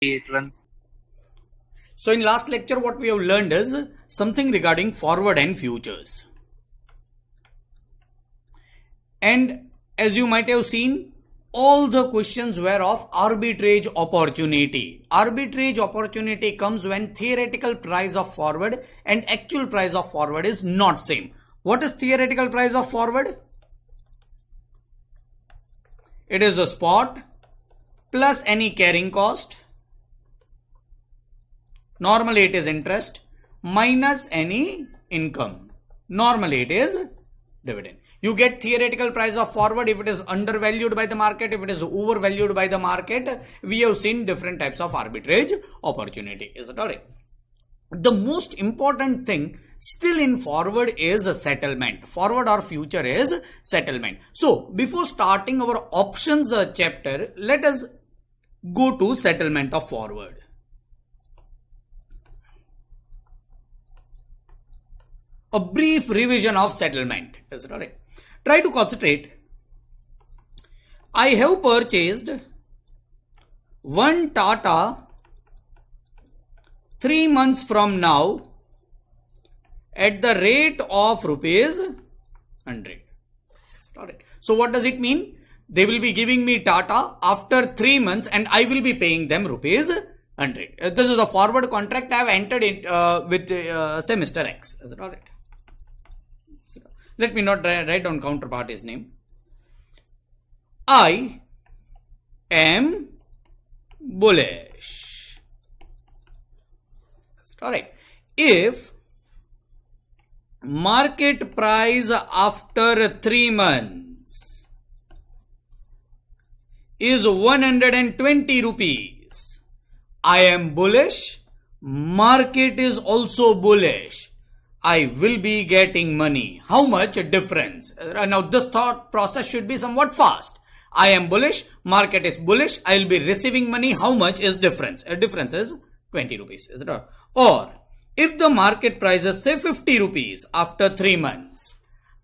it runs. So in last lecture what we have learned is something regarding forward and futures. And as you might have seen, all the questions were of arbitrage opportunity. Arbitrage opportunity comes when theoretical price of forward and actual price of forward is not same. What is theoretical price of forward? It is a spot plus any carrying cost. Normally it is interest minus any income. Normally it is dividend. You get theoretical price of forward if it is undervalued by the market, if it is overvalued by the market. We have seen different types of arbitrage opportunity. Is it alright? The most important thing still in forward is a settlement. Forward or future is settlement. So before starting our options chapter, let us go to settlement of forward. A brief revision of settlement. Is it alright? Try to concentrate. I have purchased one Tata 3 months from now at the rate of rupees 100. So what does it mean? They will be giving me Tata after 3 months and I will be paying them rupees 100. This is a forward contract I have entered it with say Mr. X. Is it alright? Let me not write down counterparty's name. I am bullish. Alright. If market price after 3 months is 120 rupees, I am bullish. Market is also bullish. I will be getting money. How much difference? Now this thought process should be somewhat fast. I am bullish, market is bullish, I will be receiving money. How much is difference? Difference is 20 rupees. Is it all? Or if the market price is say 50 rupees after 3 months,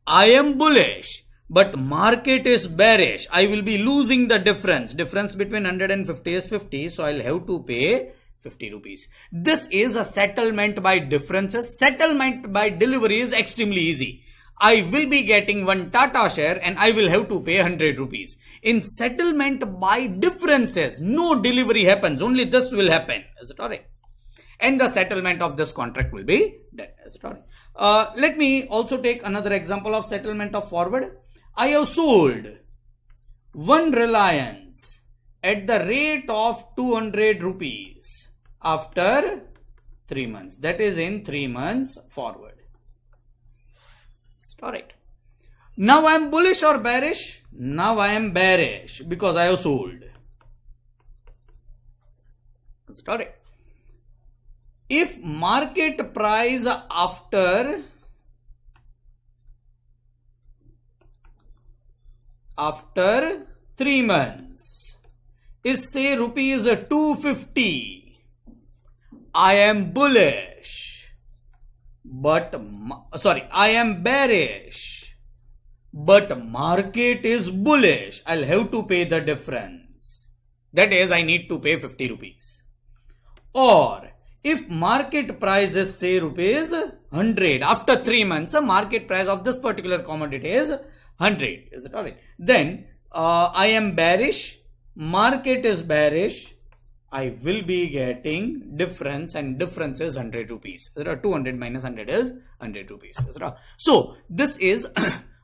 I am bullish, but market is bearish. I will be losing the difference. Difference between 100 and 50 is 50. So I'll have to pay 50 rupees. This is a settlement by differences. Settlement by delivery is extremely easy. I will be getting one Tata share and I will have to pay 100 rupees. In settlement by differences, no delivery happens. Only this will happen. Is it alright? And the settlement of this contract will be done. Is it alright? Let me also take another example of settlement of forward. I have sold one Reliance at the rate of 200 rupees. After 3 months, that is in 3 months forward. Alright. Now I am bullish or bearish? Now I am bearish because I have sold. Alright. If market price after 3 months is say rupees 250. I am bullish, I am bearish, but market is bullish. I'll have to pay the difference. That is, I need to pay 50 rupees. Or if market price is say rupees 100 after 3 months, the market price of this particular commodity is 100. Is it alright? Then I am bearish, market is bearish. I will be getting difference and difference is 100 rupees. 200 minus 100 is 100 rupees. So this is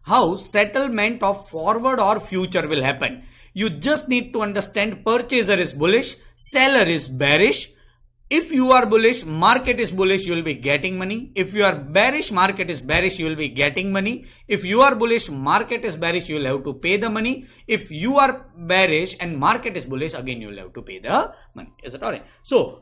how settlement of forward or future will happen. You just need to understand purchaser is bullish, seller is bearish. If you are bullish, market is bullish, you will be getting money. If you are bearish, market is bearish, you will be getting money. If you are bullish, market is bearish, you will have to pay the money. If you are bearish and market is bullish, again you will have to pay the money. Is it alright? So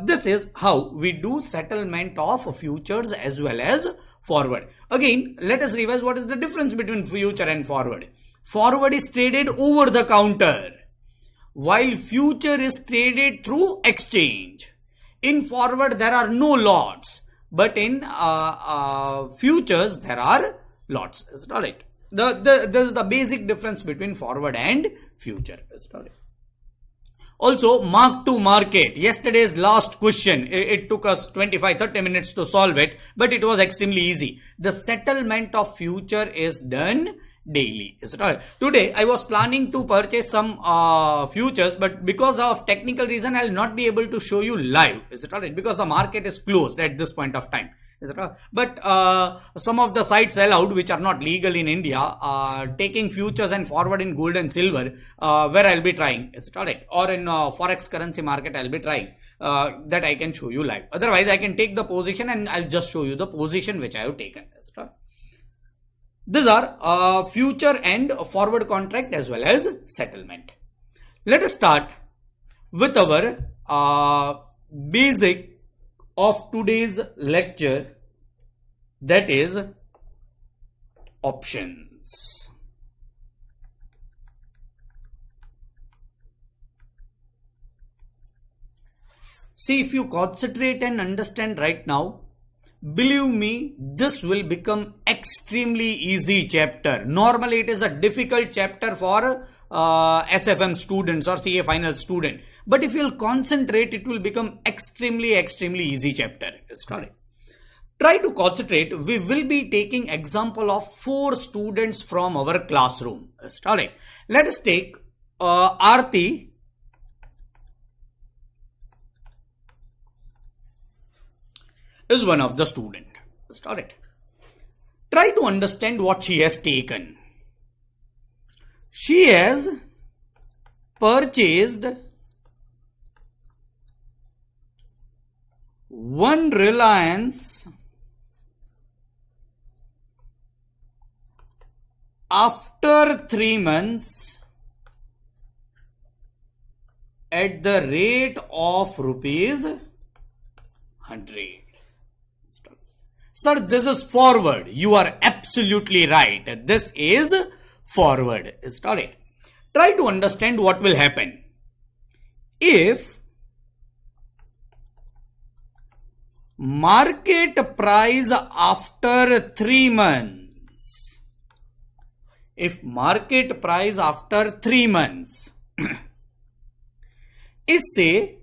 this is how we do settlement of futures as well as forward. Again, let us revise what is the difference between future and forward. Forward is traded over the counter, while future is traded through exchange. In forward there are no lots, but in futures there are lots. Is it alright? This is the basic difference between forward and future. Is it alright? Also, mark to market. Yesterday's last question, it took us 25-30 minutes to solve it, but it was extremely easy. The settlement of future is done daily. Is it all right? Today, I was planning to purchase some futures, but because of technical reason, I'll not be able to show you live. Is it all right? Because the market is closed at this point of time. Is it all right? But some of the sites allowed, which are not legal in India, are taking futures and forward in gold and silver, where I'll be trying. Is it all right? Or in forex currency market, I'll be trying. That I can show you live. Otherwise, I can take the position and I'll just show you the position which I have taken. Is it all right? These are future and forward contract as well as settlement. Let us start with our basic of today's lecture, that is options. See, if you concentrate and understand right now, believe me, this will become extremely easy chapter. Normally, it is a difficult chapter for SFM students or CA final student. But if you'll concentrate, it will become extremely easy chapter. Try to concentrate. We will be taking example of 4 students from our classroom. Let us take Aarti. Is one of the student. Try to understand what she has taken. She has purchased one Reliance after 3 months at the rate of rupees 100. Sir, this is forward. You are absolutely right. This is forward. Is it all right? Try to understand what will happen. If market price after 3 months, is say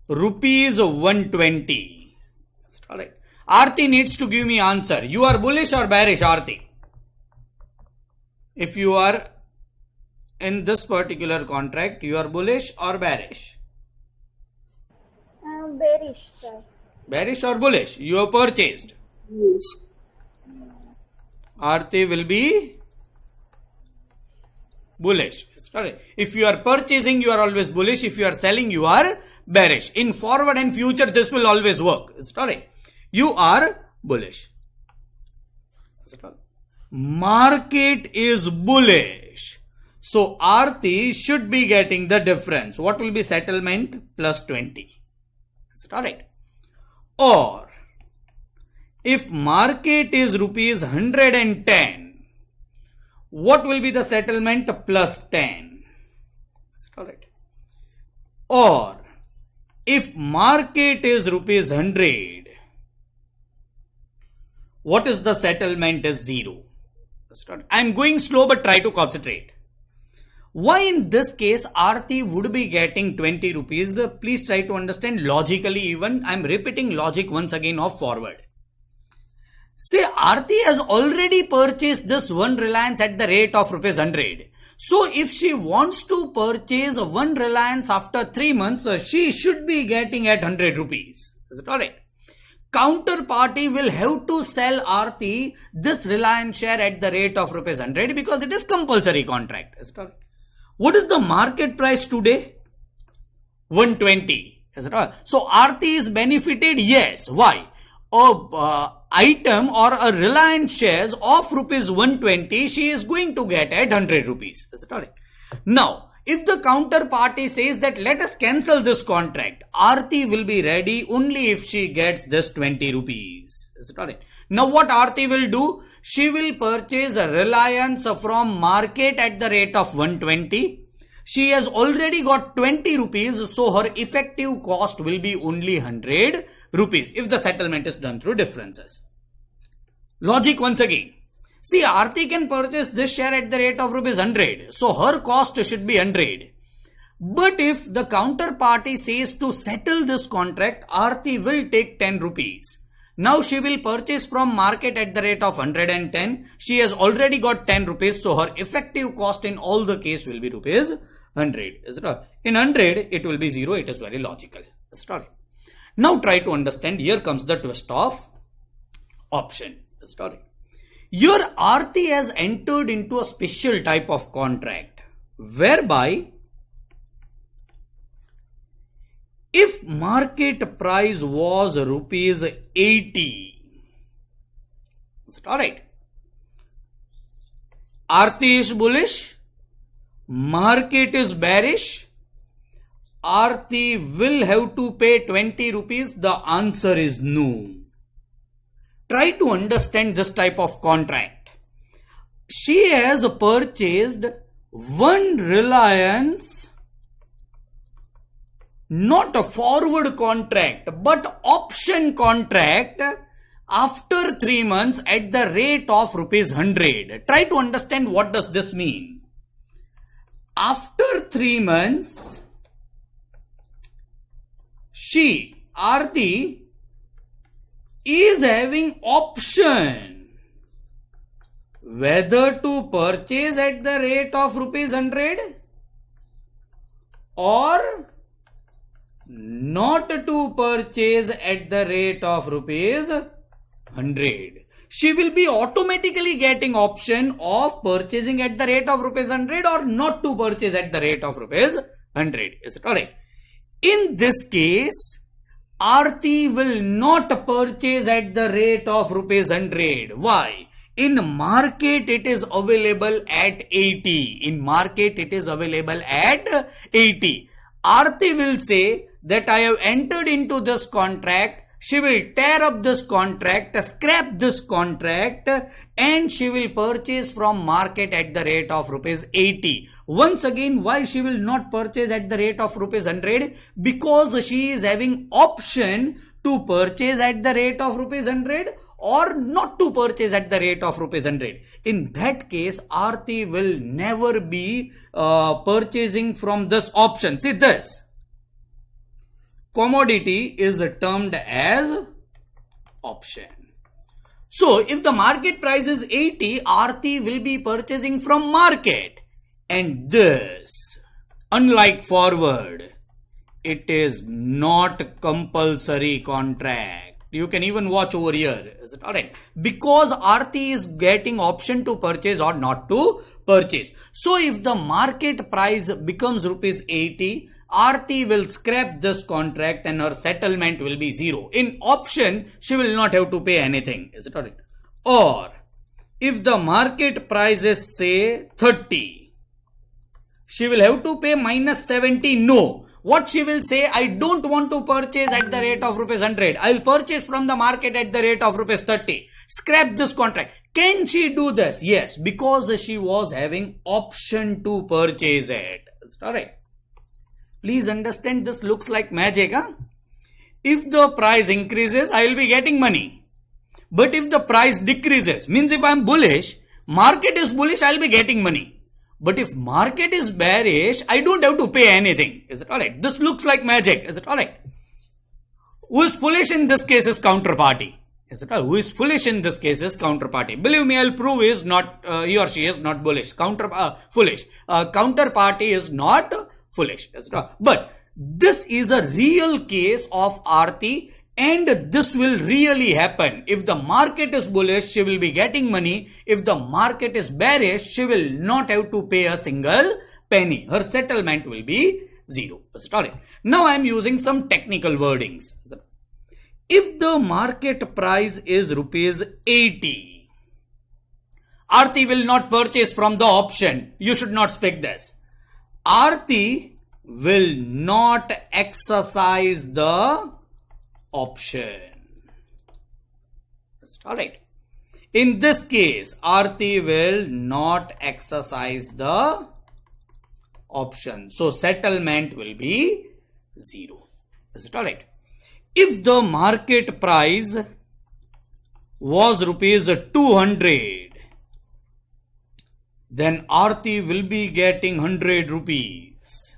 rupees 120. Alright. Aarti needs to give me answer. You are bullish or bearish, Aarti? If you are in this particular contract, you are bullish or bearish? Bearish, sir. Bearish or bullish? You have purchased. Yes. Aarti will be bullish. If you are purchasing, you are always bullish. If you are selling, you are bearish. In forward and future, this will always work. You are bullish. Market is bullish. So Aarti should be getting the difference. What will be settlement? Plus 20. Is it alright? Or if market is rupees 110, what will be the settlement? Plus 10. Is it alright? Or if market is rupees 100, what is the settlement? Is 0. I am going slow, but try to concentrate. Why in this case Aarti would be getting 20 rupees? Please try to understand logically even. I am repeating logic once again of forward. Say Aarti has already purchased this one Reliance at the rate of rupees 100. So if she wants to purchase one Reliance after 3 months, she should be getting at 100 rupees. Is it alright? Counterparty will have to sell Aarti this Reliance share at the rate of rupees 100 because it is compulsory contract. Is it all right? What is the market price today? 120. Is it all right? So Aarti is benefited? Yes. Why? A item or a Reliance shares of rupees 120, she is going to get at 100 rupees. Is it all right? Now, if the counterparty says that let us cancel this contract, Aarti will be ready only if she gets this 20 rupees. Is it alright? Now what Aarti will do? She will purchase a Reliance from market at the rate of 120. She has already got 20 rupees, so her effective cost will be only 100 rupees if the settlement is done through differences. Logic once again. See, Aarti can purchase this share at the rate of rupees 100. So her cost should be 100. But if the counterparty says to settle this contract, Aarti will take 10 rupees. Now she will purchase from market at the rate of 110. She has already got 10 rupees, so her effective cost in all the case will be rupees 100. Is it right? In 100, it will be 0. It is very logical. Is it right? Now try to understand. Here comes the twist of option. Is it right? Your Aarti has entered into a special type of contract whereby if market price was rupees 80, is it alright? Aarti is bullish, market is bearish, Aarti will have to pay 20 rupees. The answer is no. Try to understand this type of contract. She has purchased one Reliance, not a forward contract, but option contract after 3 months at the rate of rupees 100. Try to understand what does this mean. After 3 months, Aarti, is having option whether to purchase at the rate of rupees 100 or not to purchase at the rate of rupees 100. She will be automatically getting option of purchasing at the rate of rupees 100 or not to purchase at the rate of rupees 100. Is it correct? In this case, Aarti will not purchase at the rate of rupees 100. Why? In market it is available at 80. In market it is available at 80. Aarti will say that I have entered into this contract. She will tear up this contract, scrap this contract, and she will purchase from market at the rate of rupees 80. Once again, why she will not purchase at the rate of rupees 100? Because she is having option to purchase at the rate of rupees 100 or not to purchase at the rate of rupees 100. In that case, Aarti will never be purchasing from this option. See this. Commodity is termed as option. So, if the market price is 80, Aarti will be purchasing from market. And this, unlike forward, it is not compulsory contract. You can even watch over here. Is it alright? Because Aarti is getting option to purchase or not to purchase. So, if the market price becomes rupees 80, Aarti will scrap this contract and her settlement will be 0. In option, she will not have to pay anything. Is it alright? Or, if the market price is say 30, she will have to pay minus 70. No. What she will say, I don't want to purchase at the rate of rupees 100. I will purchase from the market at the rate of rupees 30. Scrap this contract. Can she do this? Yes, because she was having option to purchase it. Is it alright? Please understand, this looks like magic. Huh? If the price increases, I will be getting money. But if the price decreases, means if I am bullish, market is bullish, I will be getting money. But if market is bearish, I don't have to pay anything. Is it alright? This looks like magic. Is it alright? Who is foolish in this case is counterparty. Is it alright? Who is foolish in this case is counterparty. Believe me, I'll prove is not, he or she is not bullish. Foolish. Counterparty is not foolish. But this is a real case of Aarti, and this will really happen. If the market is bullish, she will be getting money. If the market is bearish, she will not have to pay a single penny. Her settlement will be 0. Now I am using some technical wordings. If the market price is rupees 80, Aarti will not purchase from the option. You should not expect this. Aarti will not exercise the option. Alright. In this case, Aarti will not exercise the option. So, settlement will be 0. Is it alright? If the market price was rupees 200, then Aarti will be getting 100 rupees.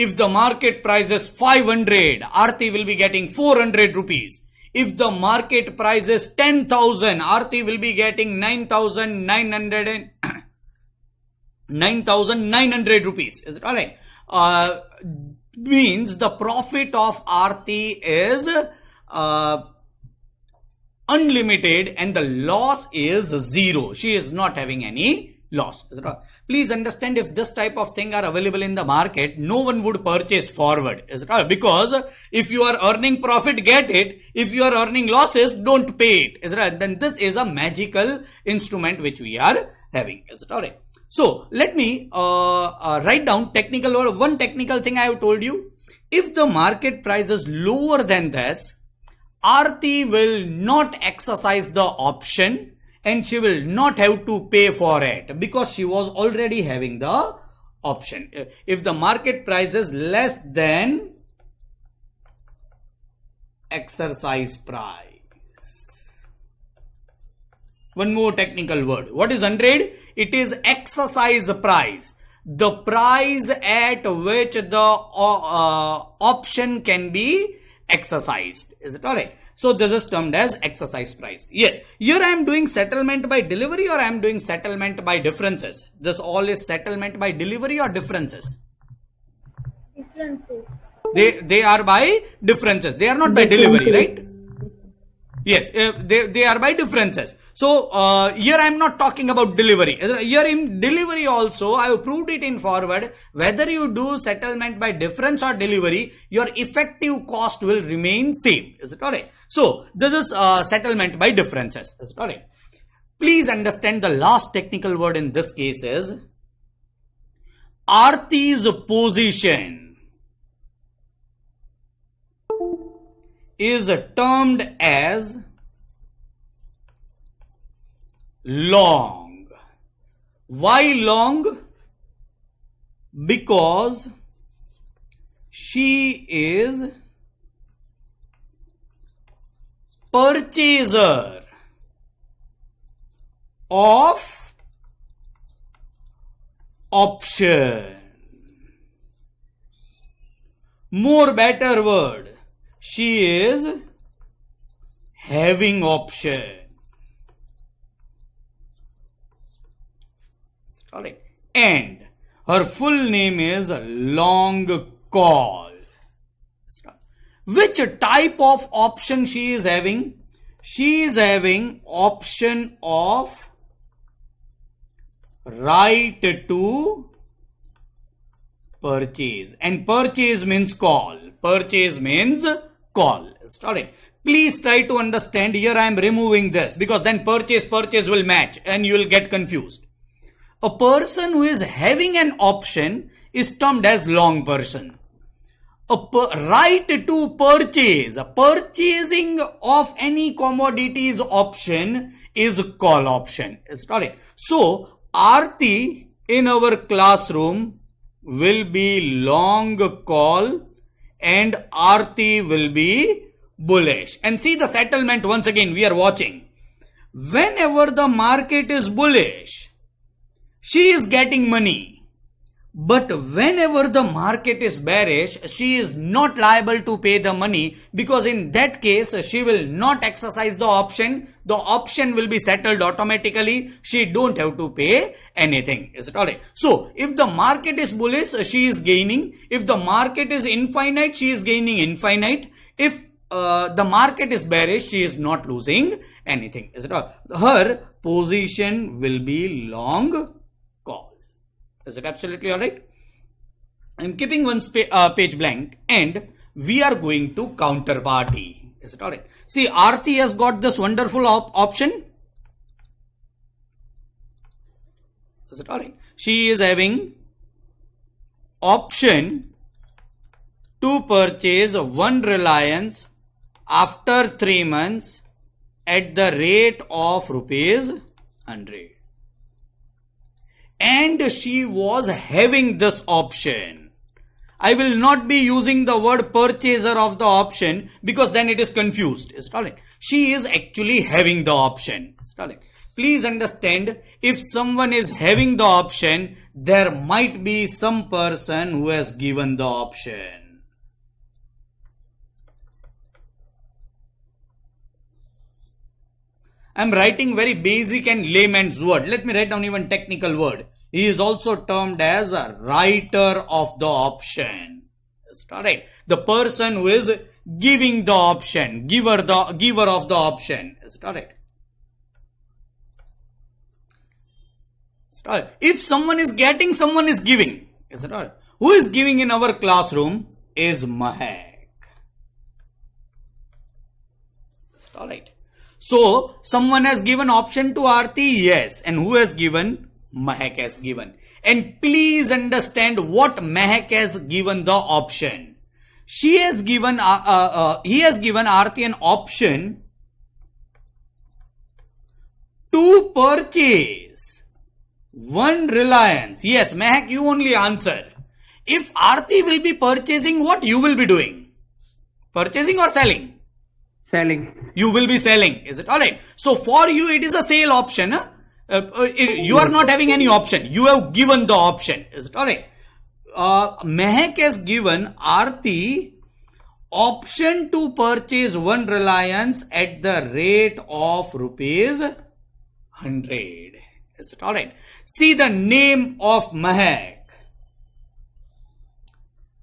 If the market price is 500, Aarti will be getting 400 rupees. If the market price is 10,000, Aarti will be getting 9,900 rupees. Is it alright? Means the profit of Aarti is unlimited and the loss is zero. She is not having any loss. Is it alright? Please understand, if this type of thing are available in the market, no one would purchase forward. Is it alright? Because if you are earning profit, get it. If you are earning losses, don't pay it. Is it alright? Then this is a magical instrument which we are having. Is it alright? So let me write down technical word. One technical thing I have told you. If the market price is lower than this, Aarti will not exercise the option and she will not have to pay for it because she was already having the option. If the market price is less than exercise price. One more technical word. What is 100? It is exercise price. The price at which the option can be exercised. Is it alright? So this is termed as exercise price. Yes, here I am doing settlement by delivery or I am doing settlement by differences. This all is settlement by delivery or differences? Differences. They are by differences. They are not by delivery, right? Yes, they are by differences. So here I am not talking about delivery. Here in delivery also, I have proved it in forward. Whether you do settlement by difference or delivery, your effective cost will remain same. Is it alright? So this is settlement by differences. Is it alright? Please understand the last technical word in this case is Aarti's position is termed as long. Why long? Because she is purchaser of option. More better word. She is having option. And her full name is long call. Which type of option she is having? She is having option of right to purchase. And purchase means call. Purchase means call. Alright. Please try to understand. Here I am removing this because then purchase will match and you will get confused. A person who is having an option is termed as long person. A right to purchase, purchasing of any commodities option is call option. Is it alright? So Aarti in our classroom will be long call and Aarti will be bullish. And see the settlement once again we are watching. Whenever the market is bullish, she is getting money. But whenever the market is bearish, she is not liable to pay the money because in that case, she will not exercise the option. The option will be settled automatically. She don't have to pay anything. Is it alright? So, if the market is bullish, she is gaining. If the market is infinite, she is gaining infinite. If the market is bearish, she is not losing anything. Is it all? Her position will be long. Is it absolutely alright? I am keeping one page blank and we are going to counterparty. Is it alright? See, Aarti has got this wonderful option. Is it alright? She is having option to purchase one Reliance after 3 months at the rate of ₹100. And she was having this option. I will not be using the word purchaser of the option because then it is confused. Is it alright? She is actually having the option. Is it alright? Please understand, if someone is having the option, there might be some person who has given the option. I'm writing very basic and layman's word. Let me write down even technical word. He is also termed as a writer of the option. That's alright. The person who is giving the option, giver of the option. Is it alright? If someone is getting, someone is giving. Is it alright? Who is giving in our classroom is Mahek. Is it alright? So, someone has given option to Aarti, yes. And who has given? Mahek has given. And please understand what Mahek has given the option. She has given, he has given Aarti an option to purchase one Reliance. Yes, Mahek, you only answer. If Aarti will be purchasing, what you will be doing? Purchasing or selling? Selling. You will be selling. Is it alright? So for you, it is a sale option. Huh? You are not having any option. You have given the option. Is it alright? Mahek has given Aarti option to purchase one Reliance at the rate of rupees 100. Is it alright? See the name of Mahek.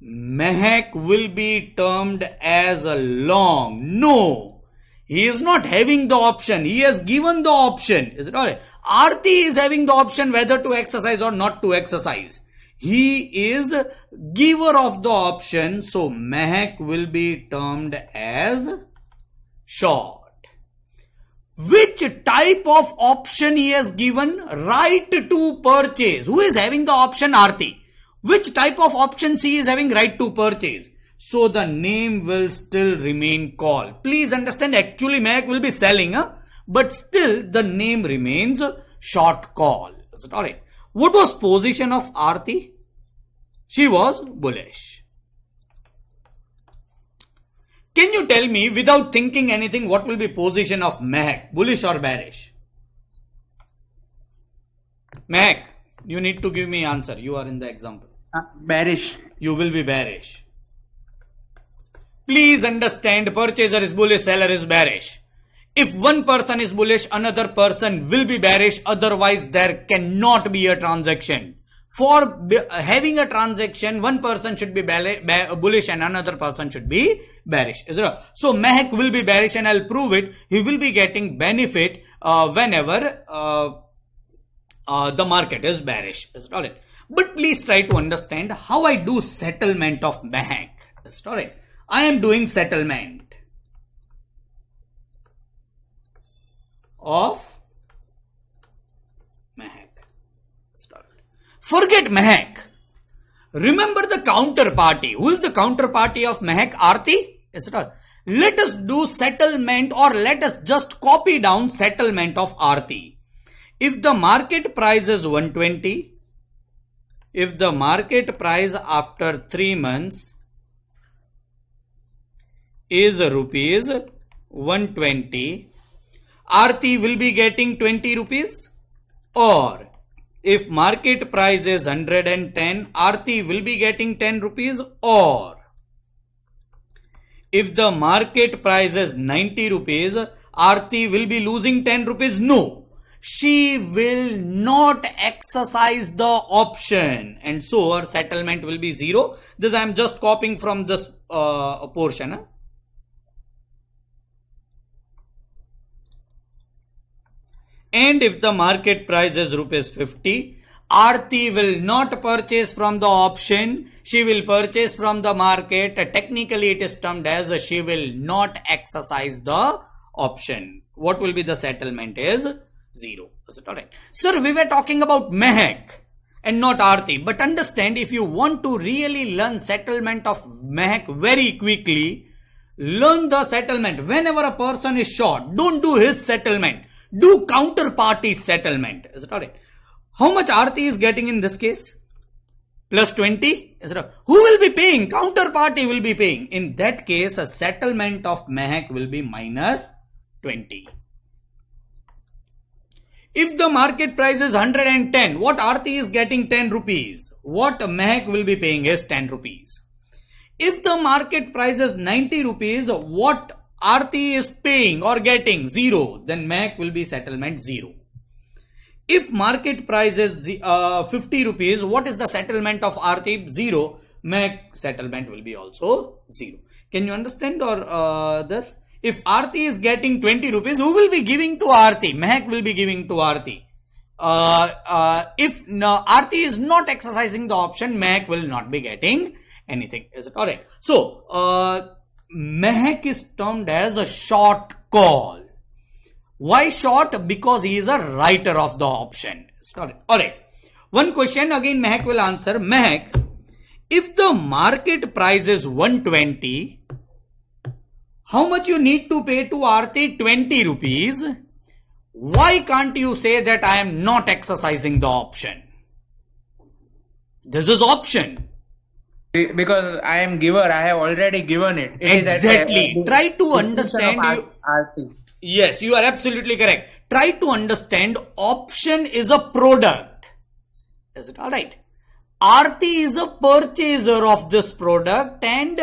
Mahek will be termed as a long. No. He is not having the option. He has given the option. Is it alright? Aarti is having the option whether to exercise or not to exercise. He is giver of the option. So Mahek will be termed as short. Which type of option he has given? Right to purchase. Who is having the option? Aarti. Which type of options he is having right to purchase? So the name will still remain call. Please understand, actually Mahek will be selling, but still the name remains short call. Is it alright? What was position of Aarti? She was bullish. Can you tell me without thinking anything what will be position of Mahek? Bullish or bearish? Mahek, you need to give me answer. You are in the example. Bearish. You will be bearish. Please understand, purchaser is bullish, seller is bearish. If one person is bullish, another person will be bearish. Otherwise, there cannot be a transaction. For having a transaction, one person should be bullish and another person should be bearish. So, Mahek will be bearish and I'll prove it. He will be getting benefit whenever the market is bearish. Is it alright? But please try to understand how I do settlement of Mahek. Is it alright? I am doing settlement of Mahek. Forget Mahek. Remember the counterparty. Who is the counterparty of Mahek? Aarti? Is it all? Let us do settlement, or let us just copy down settlement of Aarti. If the market price is 120, if the market price after 3 months is rupees 120, Aarti will be getting 20 rupees. Or if market price is 110, Aarti will be getting 10 rupees. Or if the market price is 90 rupees, Aarti will be losing 10 rupees. No, she will not exercise the option, and so her settlement will be 0. This I am just copying from this portion. And if the market price is rupees 50, Aarti will not purchase from the option. She will purchase from the market. Technically, it is termed as she will not exercise the option. What will be the settlement is 0. Is it alright? Sir, we were talking about Mahek and not Aarti. But understand, if you want to really learn settlement of Mahek very quickly, learn the settlement. Whenever a person is short, don't do his settlement. Do counterparty settlement. Is it alright? How much Aarti is getting in this case? Plus 20? Is it alright? Who will be paying? Counterparty will be paying. In that case, a settlement of Mahek will be minus 20. If the market price is 110, what Aarti is getting 10 rupees. What Mehak will be paying is 10 rupees. If the market price is 90 rupees, what Aarti is paying or getting 0, then Mehak will be settlement 0. If market price is 50 rupees, what is the settlement of Aarti? 0. Mehak settlement will be also 0. Can you understand or this? If Aarti is getting 20 rupees, who will be giving to Aarti? Mehak will be giving to Aarti. If Aarti is not exercising the option, Mehak will not be getting anything. Is it alright? So, Mehak is termed as a short call. Why short? Because he is a writer of the option. Alright. One question again Mehak will answer. Mehak, if the market price is 120, how much you need to pay to Aarti? 20 rupees. Why can't you say that I am not exercising the option? This is option. Because I am giver, I have already given it. Exactly. Try to understand. Aarti. Yes, you are absolutely correct. Try to understand option is a product. Is it alright? Aarti is a purchaser of this product and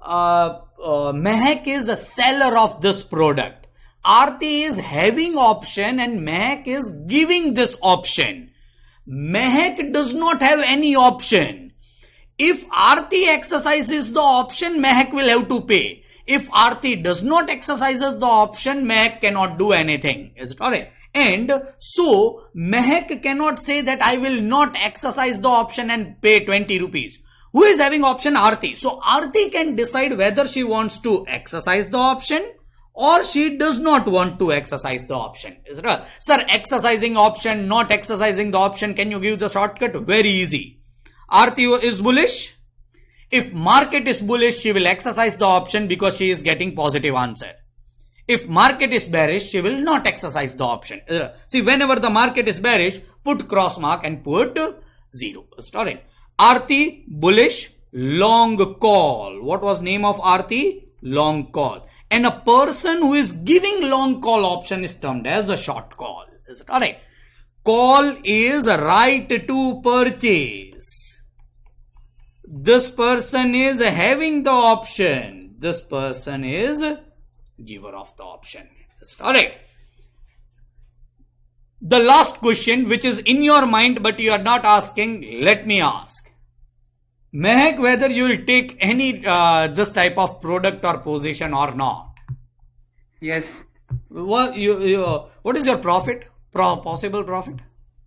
Mehak is a seller of this product. Aarti is having option and Mehak is giving this option. Mehak does not have any option. If Aarti exercises the option, Mehak will have to pay. If Aarti does not exercises the option, Mehak cannot do anything. Is it alright? And so, Mehak cannot say that I will not exercise the option and pay 20 rupees. Who is having option? Aarti. So, Aarti can decide whether she wants to exercise the option or she does not want to exercise the option. Is it right? Sir, exercising option, not exercising the option, can you give the shortcut? Very easy. Aarti is bullish. If market is bullish, she will exercise the option because she is getting positive answer. If market is bearish, she will not exercise the option. See, whenever the market is bearish, put cross mark and put 0. Alright. Aarti, bullish, long call. What was name of Aarti? Long call. And a person who is giving long call option is termed as a short call. Is it alright? Call is a right to purchase. This person is having the option. This person is giver of the option. Is it alright? The last question which is in your mind but you are not asking, let me ask. Mehak, whether you will take any this type of product or position or not? Yes. What is your profit? Possible profit?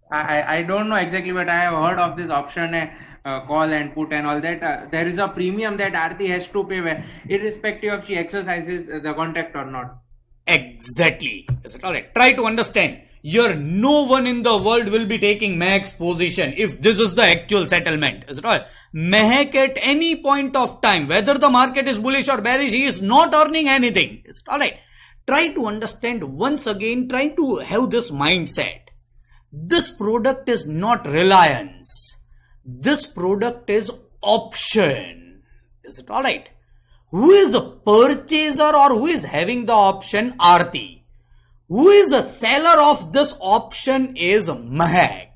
I don't know exactly, but I have heard of this option call and put and all that. There is a premium that Aarti has to pay irrespective of she exercises the contract or not. Exactly. Is it alright? Try to understand. No one in the world will be taking Mehak's position if this is the actual settlement. Is it alright? Mehak at any point of time, whether the market is bullish or bearish, he is not earning anything. Is it alright? Try to understand once again, try to have this mindset. This product is not reliance. This product is option. Is it alright? Who is the purchaser or who is having the option? Aarti. Who is the seller of this option is Mehak.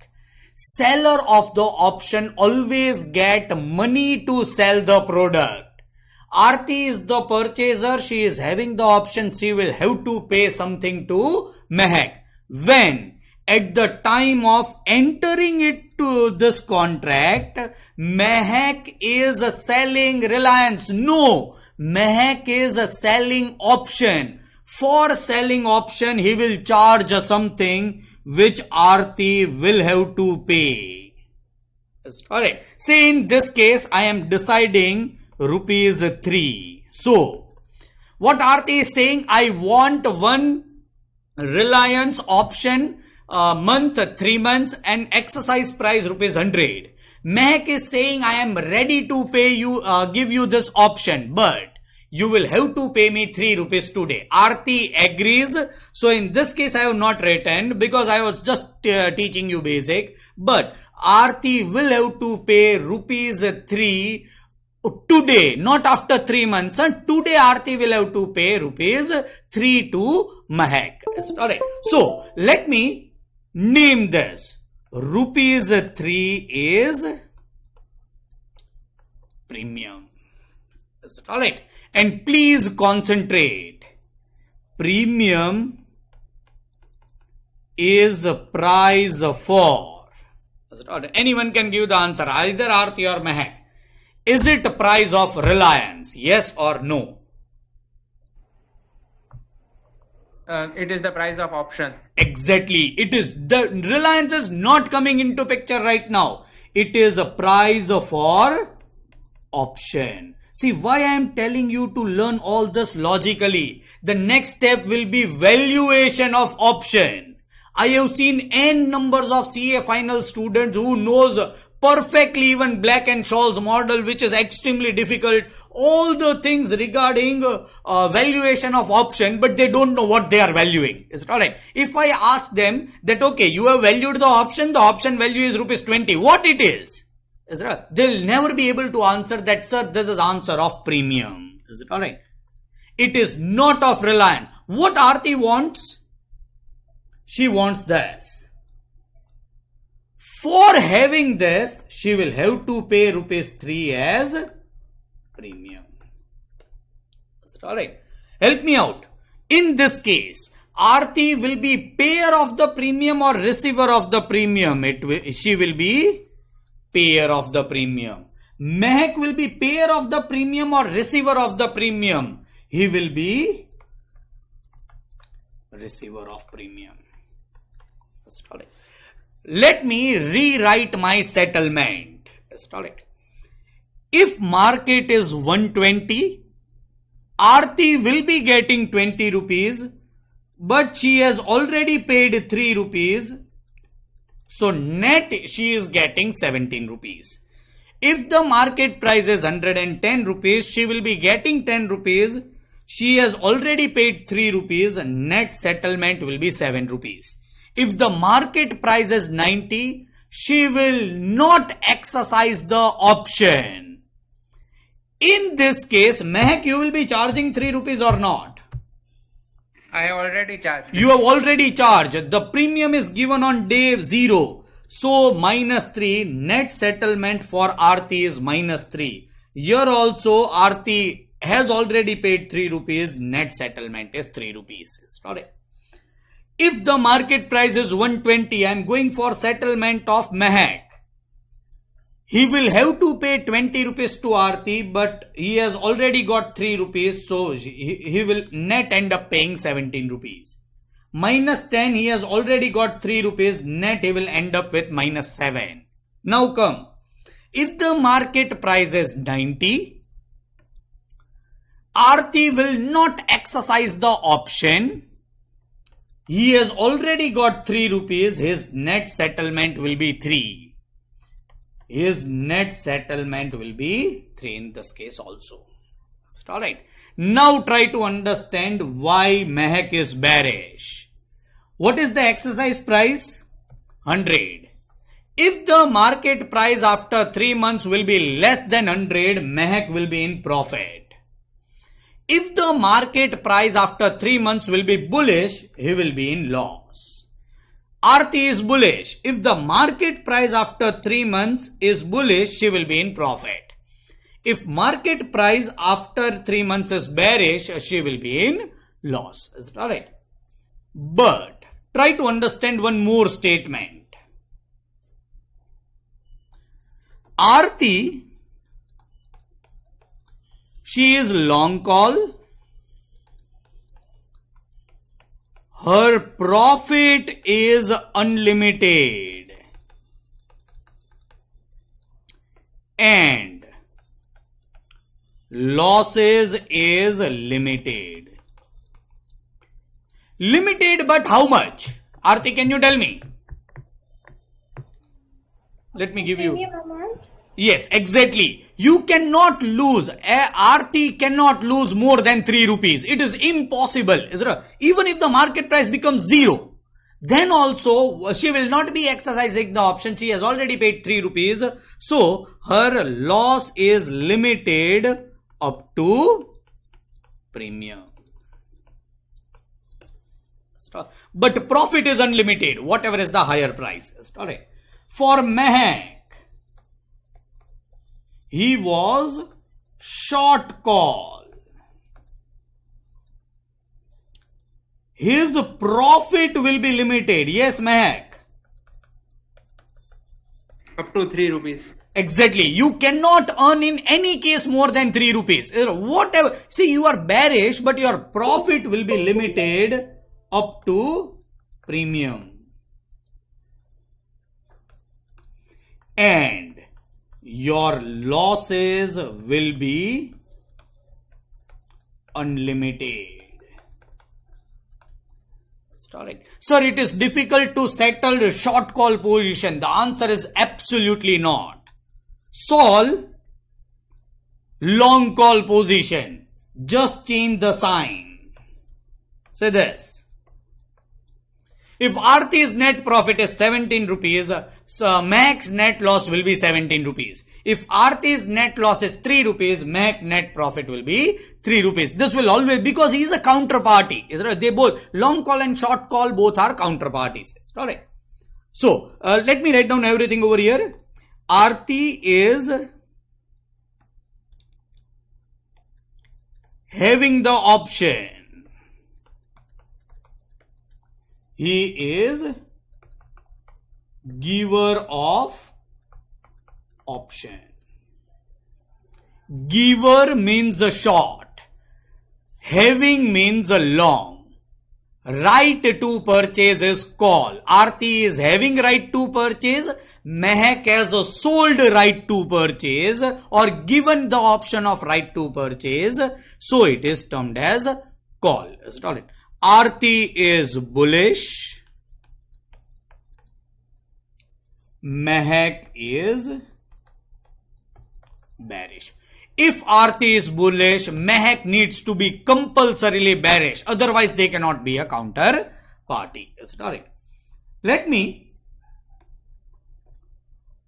Seller of the option always get money to sell the product. Aarti is the purchaser. She is having the option. She will have to pay something to Mehak. When? At the time of entering it to this contract, Mehak is selling Reliance. No, Mehak is selling option. For selling option, he will charge something which Aarti will have to pay. Alright. Say in this case, I am deciding rupees 3. So, what Aarti is saying, I want one Reliance option month, 3 months and exercise price rupees 100. Mehak is saying, I am ready to pay you, give you this option, but you will have to pay me 3 rupees today. Aarti agrees. So in this case, I have not written because I was just teaching you basic. But Aarti will have to pay rupees 3 today, not after 3 months. And today Aarti will have to pay rupees 3 to Mehak. Alright. So let me Name this. Rupees 3 is premium. Is it alright? And please concentrate. Premium is a price for. Is it alright? Anyone can give the answer, either Aarti or Mehak. Is it price of Reliance? Yes or no? It is the price of option. Exactly. It is. The Reliance is not coming into picture right now. It is a price for option. See why I am telling you to learn all this logically. The next step will be valuation of option. I have seen n numbers of CA final students who knows perfectly even Black and Scholes model, which is extremely difficult, all the things regarding valuation of option, but they don't know what they are valuing. Is it alright? If I ask them that, okay, you have valued the option value is rupees 20, what it is? Is it right? They'll never be able to answer that, sir, this is answer of premium. Is it alright? It is not of Reliance. What Aarti wants? She wants this. For having this, she will have to pay rupees 3 as premium. Is it alright? Help me out. In this case, Aarti will be payer of the premium or receiver of the premium. She will be payer of the premium. Mehak will be payer of the premium or receiver of the premium. He will be receiver of premium. Is it alright? Let me rewrite my settlement. Is it alright? If market is 120, Aarti will be getting 20 rupees, but she has already paid 3 rupees. So net she is getting 17 rupees. If the market price is 110 rupees, she will be getting 10 rupees. She has already paid 3 rupees. Net settlement will be 7 rupees. If the market price is 90, she will not exercise the option. In this case, Mehak, you will be charging 3 rupees or not? I have already charged. You have already charged. The premium is given on day 0. So minus 3, net settlement for Aarti is minus 3. Here also Aarti has already paid 3 rupees. Net settlement is 3 rupees. Sorry. If the market price is 120, I am going for settlement of Mehak. He will have to pay 20 rupees to Aarti, but he has already got 3 rupees, so he will net end up paying 17 rupees. Minus 10, he has already got 3 rupees, net he will end up with minus 7. Now come, if the market price is 90, Aarti will not exercise the option. He has already got 3 rupees. His net settlement will be 3. His net settlement will be 3 in this case also. Alright. Now try to understand why Mehak is bearish. What is the exercise price? 100. If the market price after 3 months will be less than 100, Mehak will be in profit. If the market price after 3 months will be bullish, he will be in loss. Aarti is bullish. If the market price after 3 months is bullish, she will be in profit. If market price after 3 months is bearish, she will be in loss. Is it alright? But try to understand one more statement. Aarti, she is long call. Her profit is unlimited. And losses is limited. Limited, but how much? Aarti, can you tell me? Let me give you. Yes, exactly. You cannot lose. Aarti cannot lose more than 3 rupees. It is impossible. Even if the market price becomes 0, then also she will not be exercising the option. She has already paid 3 rupees. So her loss is limited up to premium. But profit is unlimited, whatever is the higher price. Alright. For Mehak, he was short call. His profit will be limited. Yes, Mehak. Up to 3 rupees. Exactly. You cannot earn in any case more than 3 rupees. Whatever. See, you are bearish, but your profit will be limited up to premium. And your losses will be unlimited. Alright. Sir, it is difficult to settle the short call position. The answer is absolutely not. Solve long call position. Just change the sign. Say this. If Aarti's net profit is 17 rupees, so Mehak's net loss will be 17 rupees. If Aarti's net loss is 3 rupees, Mehak net profit will be 3 rupees. This will always, because he is a counterparty. They both, long call and short call, both are counterparties. Alright. So, let me write down everything over here. Aarti is having the option. He is giver of option. Giver means a short. Having means a long. Right to purchase is call. Aarti is having right to purchase. Mehak has a sold right to purchase or given the option of right to purchase. So it is termed as call. Aarti is bullish. Mehak is bearish. If Aarti is bullish, Mehak needs to be compulsorily bearish. Otherwise, they cannot be a counterparty. Let me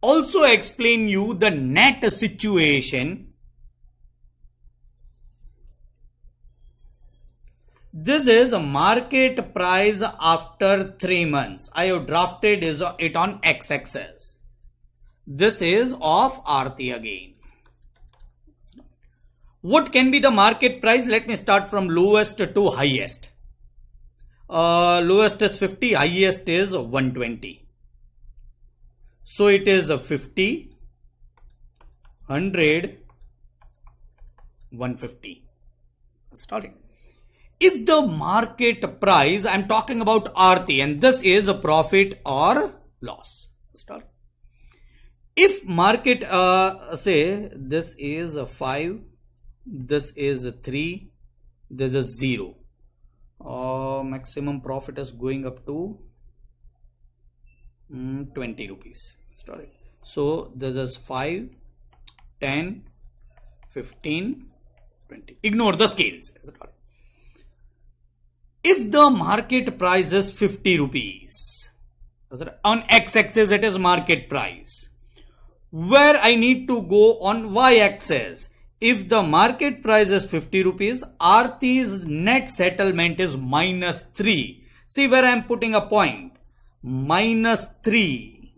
also explain you the net situation. This is a market price after 3 months. I have drafted it on x-axis. This is of Aarti again. What can be the market price? Let me start from lowest to highest. Lowest is 50, highest is 120. So it is 50, 100, 150. Starting. If the market price, I am talking about Aarti, and this is a profit or loss. Start. If market, say this is a 5, this is a 3, this is 0. Maximum profit is going up to 20 rupees. Start. So this is 5, 10, 15, 20. Ignore the scales. Start. If the market price is 50 rupees, on x-axis it is market price. Where I need to go on y-axis, if the market price is 50 rupees, Aarti's net settlement is -3. See where I am putting a point. -3.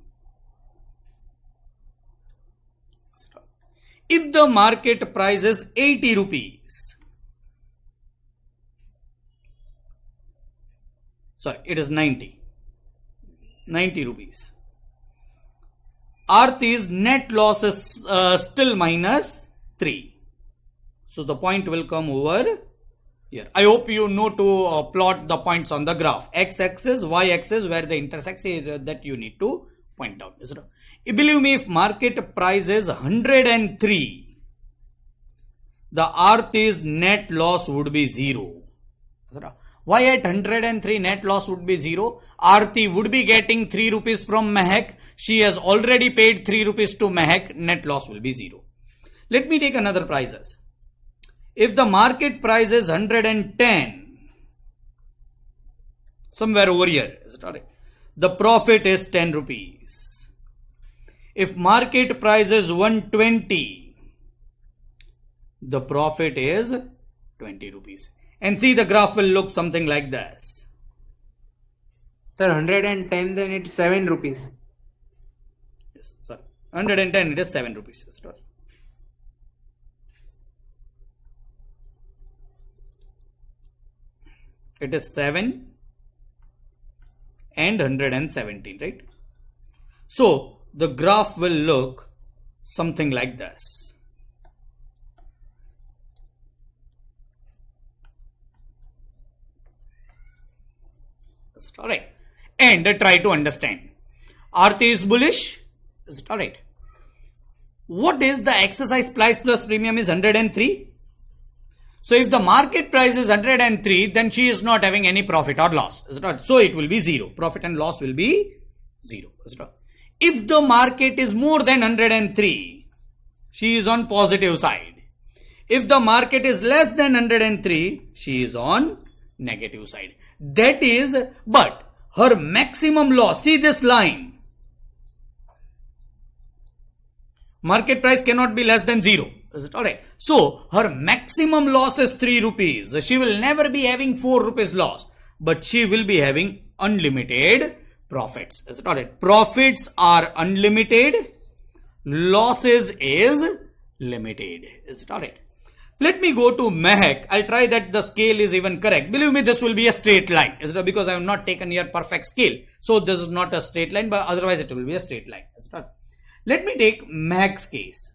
If the market price is 80 rupees, sorry, it is 90 rupees. Aarti's net loss is still -3. So the point will come over here. I hope you know to plot the points on the graph. X-axis, Y-axis, where the intersects is that you need to point out. Believe me, if market price is 103, the Aarti's net loss would be 0. Why at 103 net loss would be 0? Aarti would be getting 3 rupees from Mehak. She has already paid 3 rupees to Mehak. Net loss will be 0. Let me take another prices. If the market price is 110, somewhere over here, the profit is 10 rupees. If market price is 120, the profit is 20 rupees. And see, the graph will look something like this. Sir, 110, then it's 7 rupees. Yes, sorry. 110, it is 7 rupees. Is it right? It is 7 and 117, right? So the graph will look something like this. Is it alright? And try to understand. Aarti is bullish. Is it alright? What is the exercise price plus premium is 103? So if the market price is 103, then she is not having any profit or loss. Is it right? So it will be 0. Profit and loss will be 0. Is it right? If the market is more than 103, she is on positive side. If the market is less than 103, she is on negative side. That is, but her maximum loss, see this line. Market price cannot be less than 0. Is it alright? So her maximum loss is 3 rupees. She will never be having 4 rupees loss, but she will be having unlimited profits. Is it alright? Profits are unlimited, losses is limited. Is it alright? Let me go to Mehak. I'll try that the scale is even correct. Believe me, this will be a straight line. Is it? Because I have not taken here perfect scale. So this is not a straight line, but otherwise it will be a straight line. Is it alright? Let me take Mehak's case.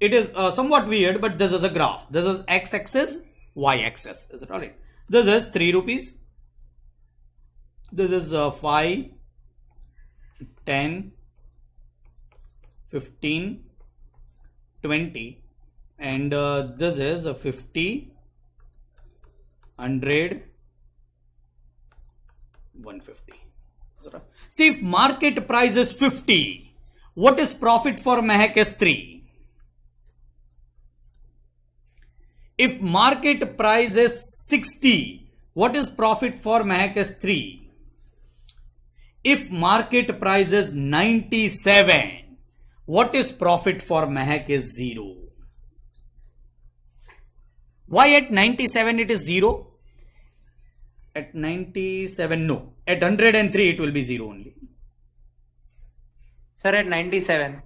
It is somewhat weird, but this is a graph. This is x-axis, y-axis. Is it alright? This is 3 rupees. This is 5, 10, 15, 20, and this is 50, 100, 150. See, if market price is 50, what is profit for Mehak is 3. If market price is 60, what is profit for Mehak is 3. If market price is 97, what is profit for Mehak is 0. Why at 97 it is 0? At 97, no. At 103 it will be 0 only. Sir, at 97.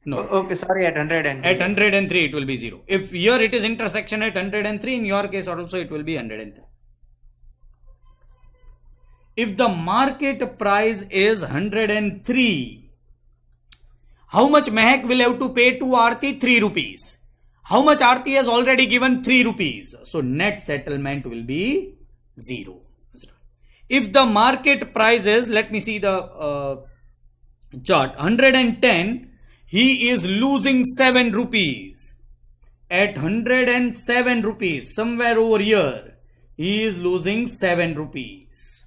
No. Okay, sorry, at 103. At 103 it will be 0. If here it is intersection at 103, in your case also it will be 103. If the market price is 103, how much Mehak will have to pay to Aarti? 3 rupees. How much Aarti has already given? 3 rupees. So net settlement will be 0. If the market price is, let me see the chart, 110, he is losing 7 rupees. At 107 rupees, somewhere over here, he is losing 7 rupees.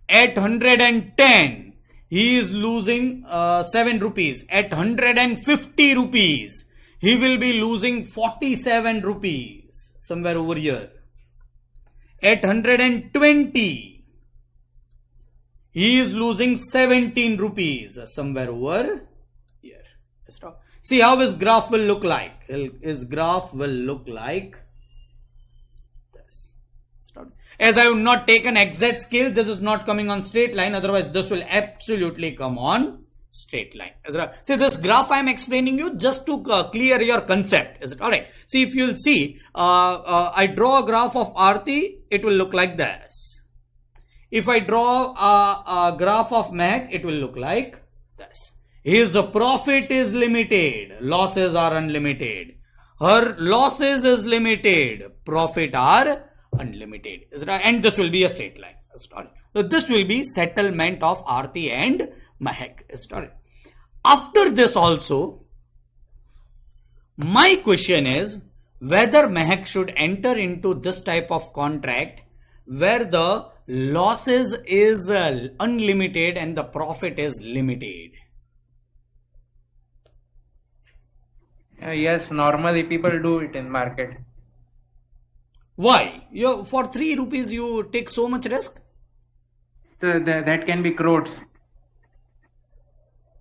At 110, he is losing 7 rupees. At 150 rupees, he will be losing 47 rupees. Somewhere over here. At 120, he is losing 17 rupees. Somewhere over here. See how his graph will look like. His graph will look like this. As I have not taken exact scale, this is not coming on straight line. Otherwise, this will absolutely come on straight line. See, this graph I am explaining you just to clear your concept. Is it alright? See, if you'll see, I draw a graph of Aarti, it will look like this. If I draw a graph of Mehak, it will look like this. His profit is limited, losses are unlimited. Her losses is limited, profit are unlimited. And this will be a straight line. So this will be settlement of Aarti and Mehak. After this also, my question is whether Mehak should enter into this type of contract where the losses is unlimited and the profit is limited. Yes, normally people do it in market. Why? For 3 rupees you take so much risk? That can be crores.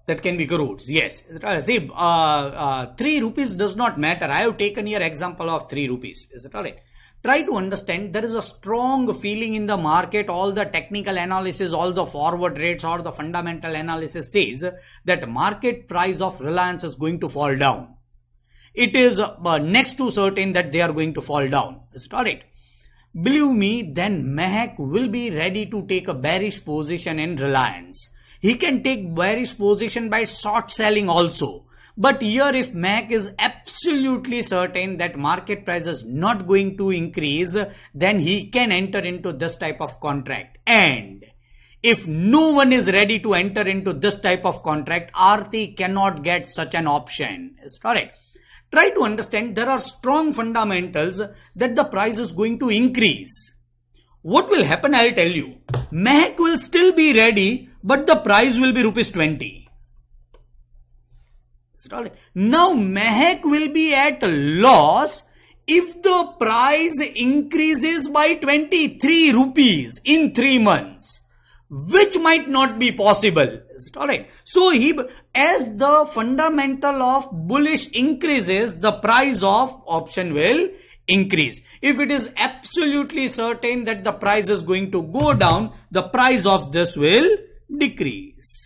That can be crores, yes. See, 3 rupees does not matter. I have taken here example of 3 rupees. Is it alright? Try to understand there is a strong feeling in the market. All the technical analysis, all the forward rates or the fundamental analysis says that market price of Reliance is going to fall down. It is next to certain that they are going to fall down. Is it alright? Believe me, then Mehak will be ready to take a bearish position in Reliance. He can take bearish position by short selling also. But here if Mehak is absolutely certain that market price is not going to increase, then he can enter into this type of contract. And if no one is ready to enter into this type of contract, Aarti cannot get such an option. Is it correct? Try to understand there are strong fundamentals that the price is going to increase. What will happen, I'll tell you. Mehak will still be ready, but the price will be rupees 20. Now Mehak will be at loss if the price increases by 23 rupees in 3 months, which might not be possible. Alright. So as the fundamental of bullish increases, the price of option will increase. If it is absolutely certain that the price is going to go down, the price of this will decrease.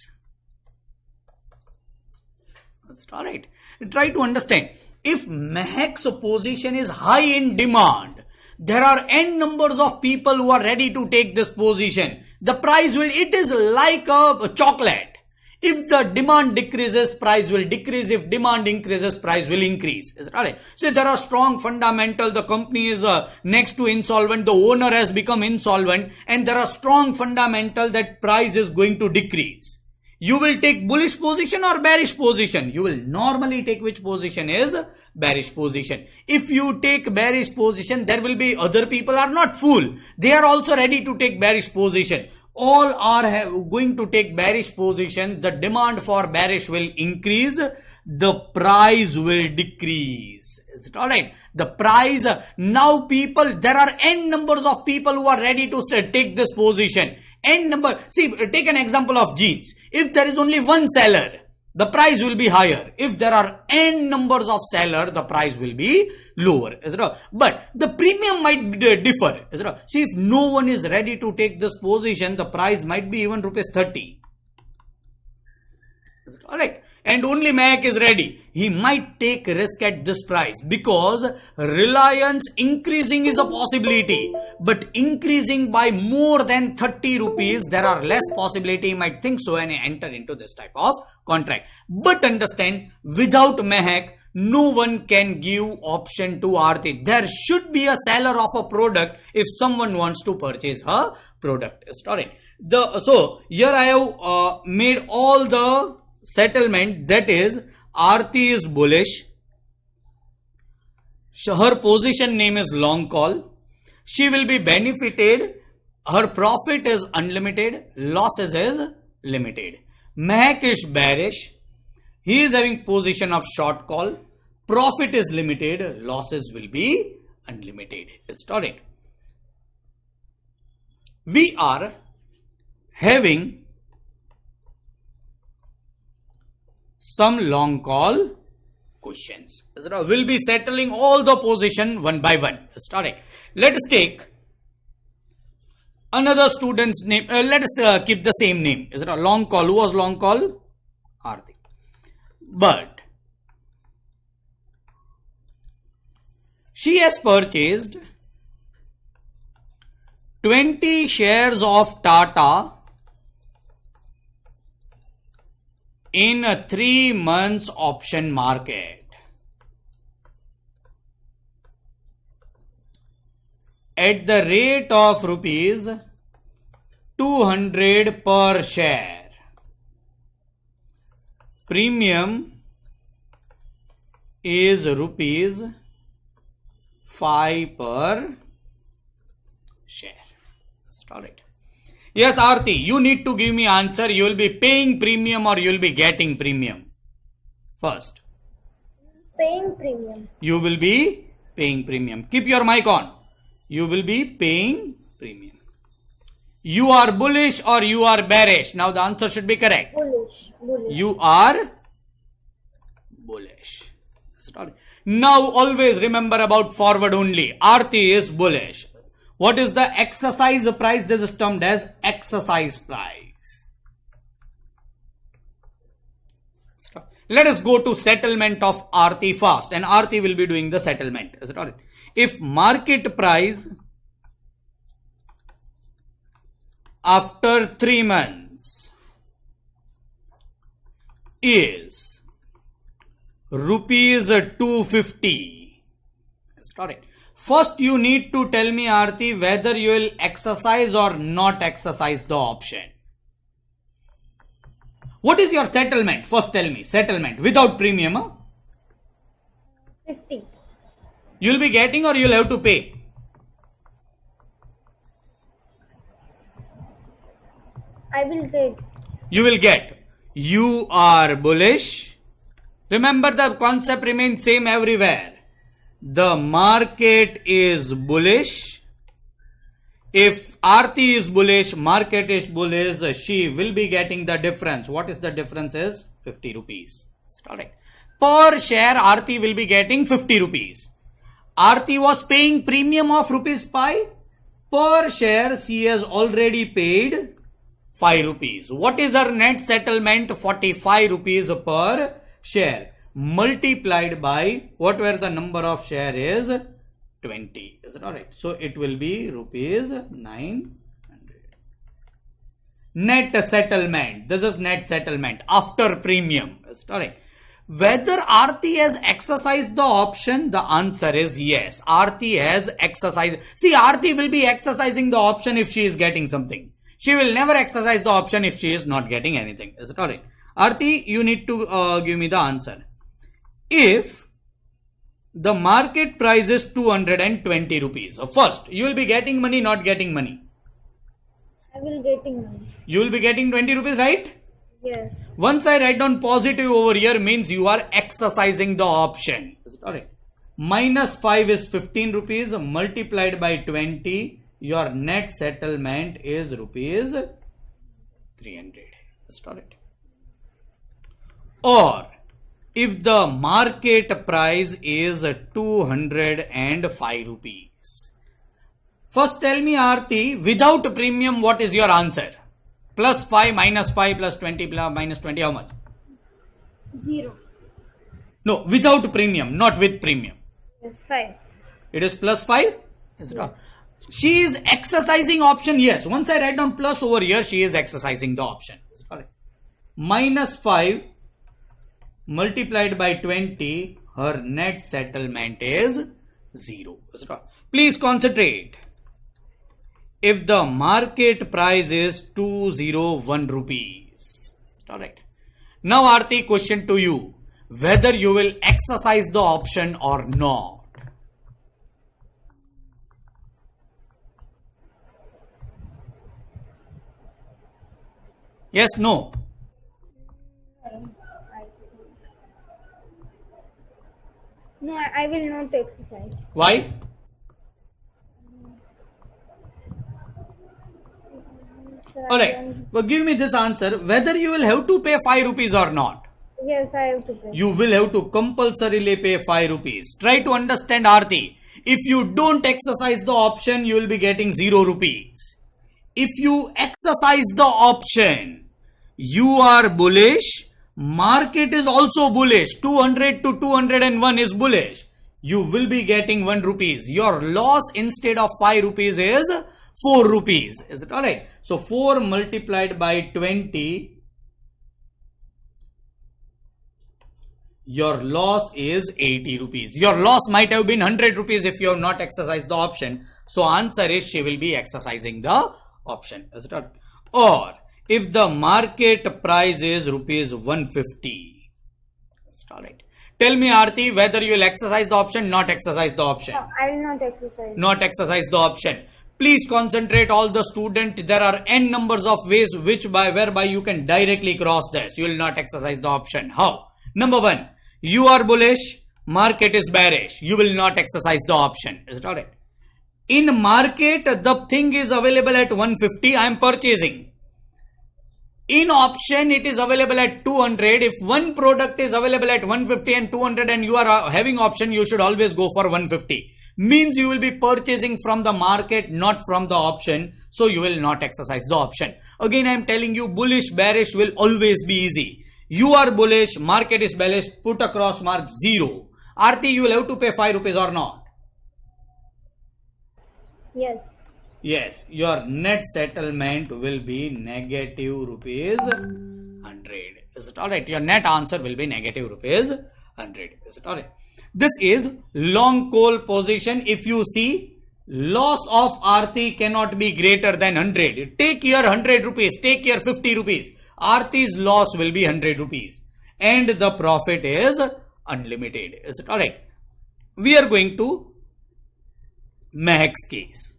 Alright. Try to understand. If Mehak's position is high in demand, there are n numbers of people who are ready to take this position. The price will, it is like a chocolate. If the demand decreases, price will decrease. If demand increases, price will increase. Is it alright? So there are strong fundamental. The company is next to insolvent. The owner has become insolvent. And there are strong fundamental that price is going to decrease. You will take bullish position or bearish position. You will normally take which position is bearish position. If you take bearish position, there will be other people are not fool. They are also ready to take bearish position. All are going to take bearish position. The demand for bearish will increase. The price will decrease. Is it alright? The price, now people, there are n numbers of people who are ready to take this position. N number, see, take an example of jeans. If there is only one seller, the price will be higher. If there are n numbers of sellers, the price will be lower. Is it right? But the premium might differ. Is it right? See, if no one is ready to take this position, the price might be even rupees 30. Is it alright? And only Mehak is ready. He might take risk at this price because Reliance increasing is a possibility. But increasing by more than 30 rupees, there are less possibility. He might think so and enter into this type of contract. But understand, without Mehak, no one can give option to Aarti. There should be a seller of a product if someone wants to purchase her product. So here I have made all the settlement, that is Aarti is bullish. Her position name is long call. She will be benefited. Her profit is unlimited. Losses is limited. Mehak is bearish. He is having position of short call. Profit is limited. Losses will be unlimited. Historic. We are having some long call questions. We'll be settling all the position one by one. Starting. Let us take another student's name. Let us keep the same name. Is it a long call? Who was long call? Aarti. But she has purchased 20 shares of Tata in a 3 months option market at the rate of rupees 200 per share. Premium is rupees 5 per share. That's all right. Yes, Aarti, you need to give me answer. You will be paying premium or you will be getting premium. First. Paying premium. You will be paying premium. Keep your mic on. You will be paying premium. You are bullish or you are bearish. Now the answer should be correct. Bullish. You are bullish. Now always remember about forward only. Aarti is bullish. What is the exercise price? This is termed as exercise price. Let us go to settlement of Aarti first, and Aarti will be doing the settlement. Is it alright? If market price after 3 months is rupees 250. Is it alright? First, you need to tell me, Aarti, whether you will exercise or not exercise the option. What is your settlement? First tell me. Settlement without premium. Huh? 50. You will be getting or you will have to pay? I will get. You will get. You are bullish. Remember, the concept remains same everywhere. The market is bullish. If Aarti is bullish, market is bullish, she will be getting the difference. What is the difference? Is 50 rupees. Alright. Per share, Aarti will be getting 50 rupees. Aarti was paying premium of rupees 5. Per share, she has already paid 5 rupees. What is her net settlement? 45 rupees per share. Multiplied by whatever the number of share is 20. Is it alright? So it will be rupees 900. Net settlement. This is net settlement after premium. Is it alright? Whether Aarti has exercised the option, the answer is yes. Aarti has exercised. See, Aarti will be exercising the option if she is getting something. She will never exercise the option if she is not getting anything. Is it alright? Aarti, you need to give me the answer. If the market price is 220 rupees. So first, you will be getting money, not getting money. I will getting money. You will be getting 20 rupees, right? Yes. Once I write down positive over here means you are exercising the option. Is it alright? Minus 5 is 15 rupees multiplied by 20. Your net settlement is rupees 300. Is it alright? Or if the market price is 205 rupees. First tell me, Aarti, without premium, what is your answer? Plus 5, minus 5, plus 20, plus minus 20, how much? 0. No, without premium, not with premium. Yes, 5. It is plus 5? Is it not? She is exercising option, yes. Once I write down plus over here, she is exercising the option. Is it correct? Minus 5 multiplied by 20, her net settlement is 0. Is it right? Please concentrate. If the market price is 201 rupees. Is it alright? Now Aarti, question to you. Whether you will exercise the option or not. Yes, no. No, I will not exercise. Why? Sir, Alright, well, give me this answer. Whether you will have to pay 5 rupees or not. Yes, I have to pay. You will have to compulsorily pay 5 rupees. Try to understand, Aarti. If you don't exercise the option, you will be getting 0 rupees. If you exercise the option, you are bullish. Market is also bullish. 200 to 201 is bullish. You will be getting 1 rupees. Your loss instead of 5 rupees is 4 rupees. Is it alright? So 4 multiplied by 20. Your loss is 80 rupees. Your loss might have been 100 rupees if you have not exercised the option. So answer is she will be exercising the option. Is it alright? Or if the market price is rupees 150. Is it alright? Tell me, Aarti, whether you will exercise the option, not exercise the option. No, I will not exercise. Not exercise the option. Please concentrate, all the student. There are n numbers of ways whereby you can directly cross this. You will not exercise the option. How? Number 1, you are bullish, market is bearish. You will not exercise the option. Is it alright? In market, the thing is available at 150. I am purchasing. In option, it is available at 200. If one product is available at 150 and 200 and you are having option, you should always go for 150. Means you will be purchasing from the market, not from the option. So you will not exercise the option. Again, I am telling you, bullish, bearish will always be easy. You are bullish, market is bearish, put a cross mark 0. Aarti, you will have to pay 5 rupees or not? Yes. Yes, your net settlement will be negative rupees 100. Is it alright? Your net answer will be negative rupees 100. Is it alright? This is long call position. If you see, loss of Aarti cannot be greater than 100. Take your 100 rupees, take your 50 rupees. Aarti's loss will be 100 rupees. And the profit is unlimited. Is it alright? We are going to Mehak's case.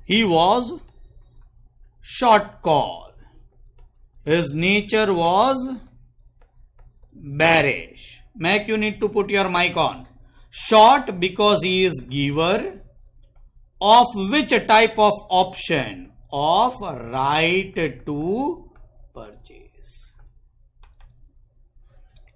He was short call. His nature was bearish. Mehak, you need to put your mic on. Short because he is giver of which type of option? Of right to purchase.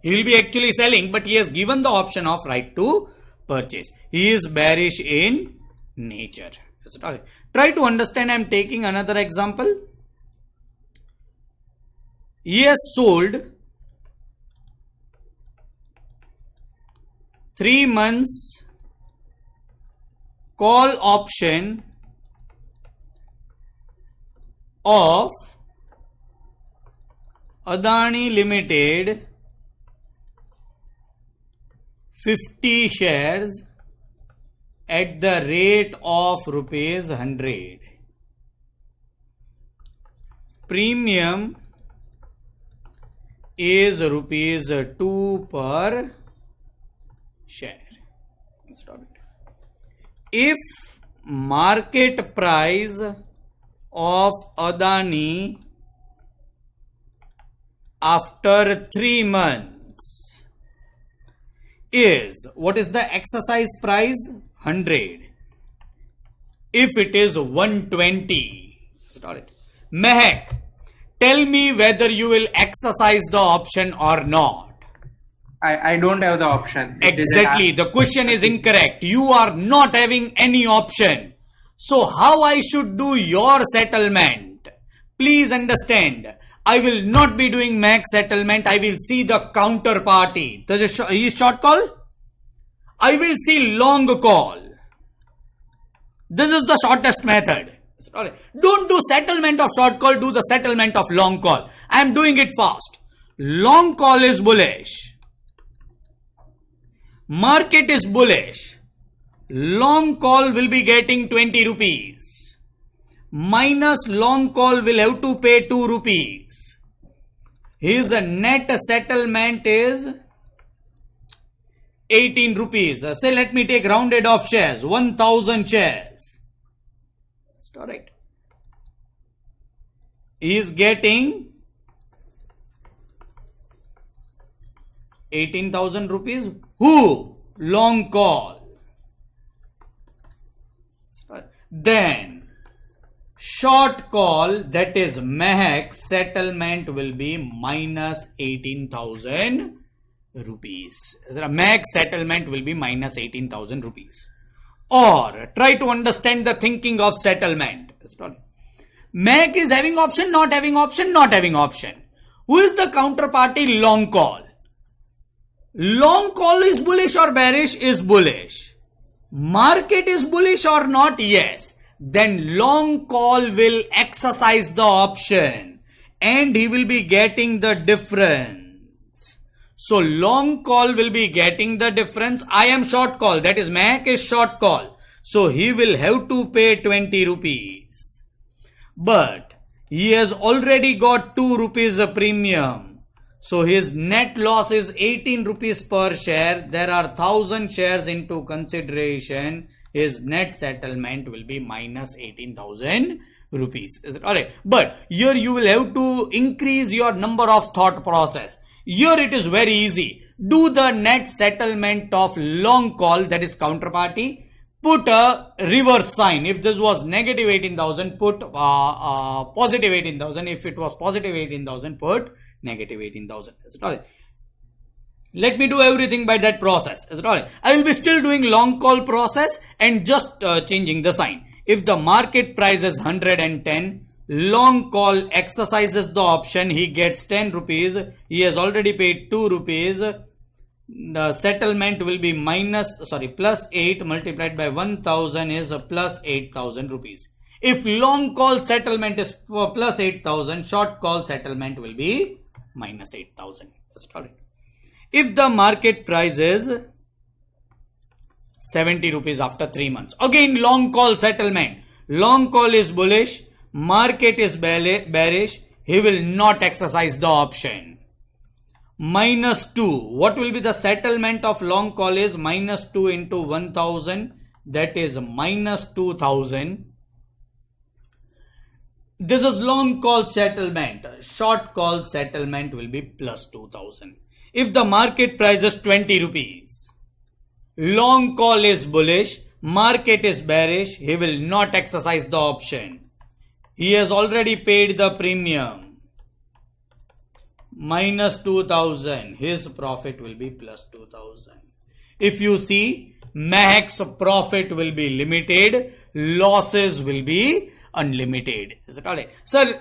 He will be actually selling, but he has given the option of right to purchase. He is bearish in nature. Is it alright? Try to understand. I am taking another example. He has sold 3 months call option of Adani Limited 50 shares at the rate of rupees 100. Premium is rupees 2 per share. If market price of Adani after 3 months is, what is the exercise price? 100. If it is 120. Mehak, tell me whether you will exercise the option or not. I don't have the option. Exactly. The question is incorrect. You are not having any option. So how I should do your settlement? Please understand. I will not be doing max settlement. I will see the counterparty. Is short call? I will see long call. This is the shortest method. Don't do settlement of short call. Do the settlement of long call. I am doing it fast. Long call is bullish. Market is bullish. Long call will be getting 20 rupees. Minus long call will have to pay 2 rupees. His net settlement is 18 rupees. Say let me take rounded off shares. 1000 shares. That's correct. He is getting 18,000 rupees. Who? Long call. Then short call, that is Mehak, settlement will be minus 18,000 rupees. Mehak settlement will be minus 18,000 rupees. Or try to understand the thinking of settlement. Mehak is having option, not having option, not having option. Who is the counterparty? Long call. Long call is bullish or bearish? Is bullish. Market is bullish or not? Yes. Then long call will exercise the option and he will be getting the difference. So long call will be getting the difference. I am short call. That is Mehak is short call. So he will have to pay 20 rupees. But he has already got 2 rupees a premium. So his net loss is 18 rupees per share. There are 1000 shares into consideration. His net settlement will be minus 18,000 rupees. Is it alright? But here you will have to increase your number of thought process. Here it is very easy. Do the net settlement of long call, that is counterparty. put a reverse sign. If this was negative 18,000, put positive 18,000. If it was positive 18,000, put negative 18,000. Is it all right? Let me do everything by that process. Is it all right? I will be still doing long call process and just changing the sign. If the market price is 110, long call exercises the option. He gets 10 rupees. He has already paid 2 rupees. The settlement will be plus 8 multiplied by 1000 is plus 8,000 rupees. If long call settlement is for plus 8,000, short call settlement will be minus 8,000. If the market price is 70 rupees after 3 months, again long call settlement. Long call is bullish, market is bearish, he will not exercise the option. Minus 2. What will be the settlement of long call is minus 2 into 1000. That is minus 2000. This is long call settlement. Short call settlement will be plus 2000. If the market price is 20 rupees, long call is bullish, market is bearish, he will not exercise the option. He has already paid the premium. Minus 2000, his profit will be plus 2000. If you see, Mahek's profit will be limited, losses will be unlimited. Is it alright? Sir,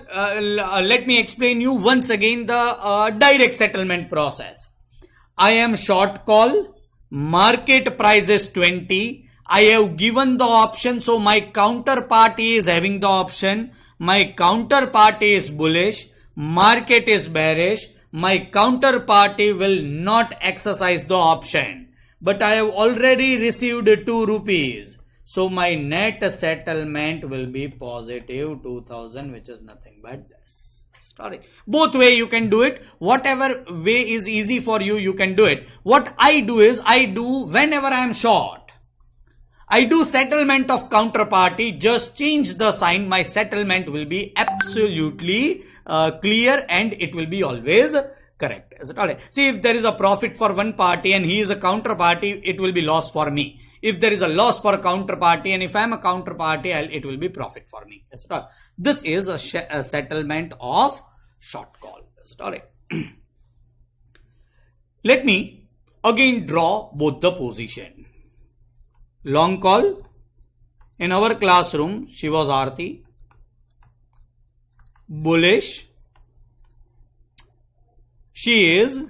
let me explain you once again the direct settlement process. I am short call, market price is 20. I have given the option, so my counterparty is having the option. My counterparty is bullish. Market is bearish. My counterparty will not exercise the option. But I have already received 2 rupees. So my net settlement will be positive 2000, which is nothing but this. Sorry. Both way you can do it. Whatever way is easy for you, you can do it. What I do is, whenever I am short, I do settlement of counterparty, just change the sign, my settlement will be absolutely clear and it will be always correct. Is it alright? See, if there is a profit for one party and he is a counterparty, it will be loss for me. If there is a loss for a counterparty and if I am a counterparty, it will be profit for me. Is it alright? This is a settlement of short call. Is it alright? Let me again draw both the position. Long call. In our classroom, she was Aarti. Bullish. She is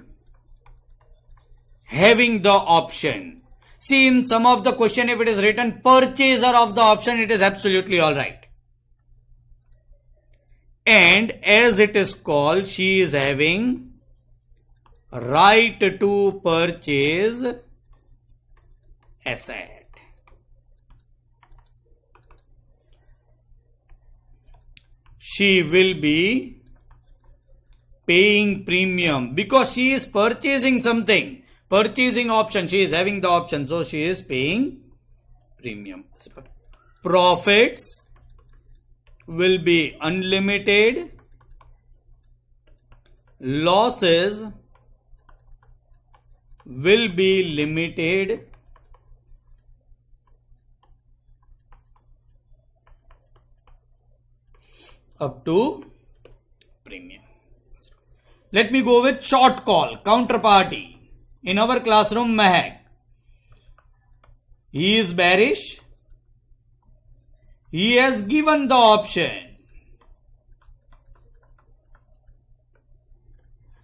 having the option. See, in some of the question, if it is written purchaser of the option, it is absolutely alright. And as it is called, she is having right to purchase asset. She will be paying premium because she is purchasing something. Purchasing option, she is having the option, so she is paying premium. Profits will be unlimited. Losses will be limited. Up to premium. Let me go with short call, counterparty. In our classroom, Mahek. He is bearish. He has given the option.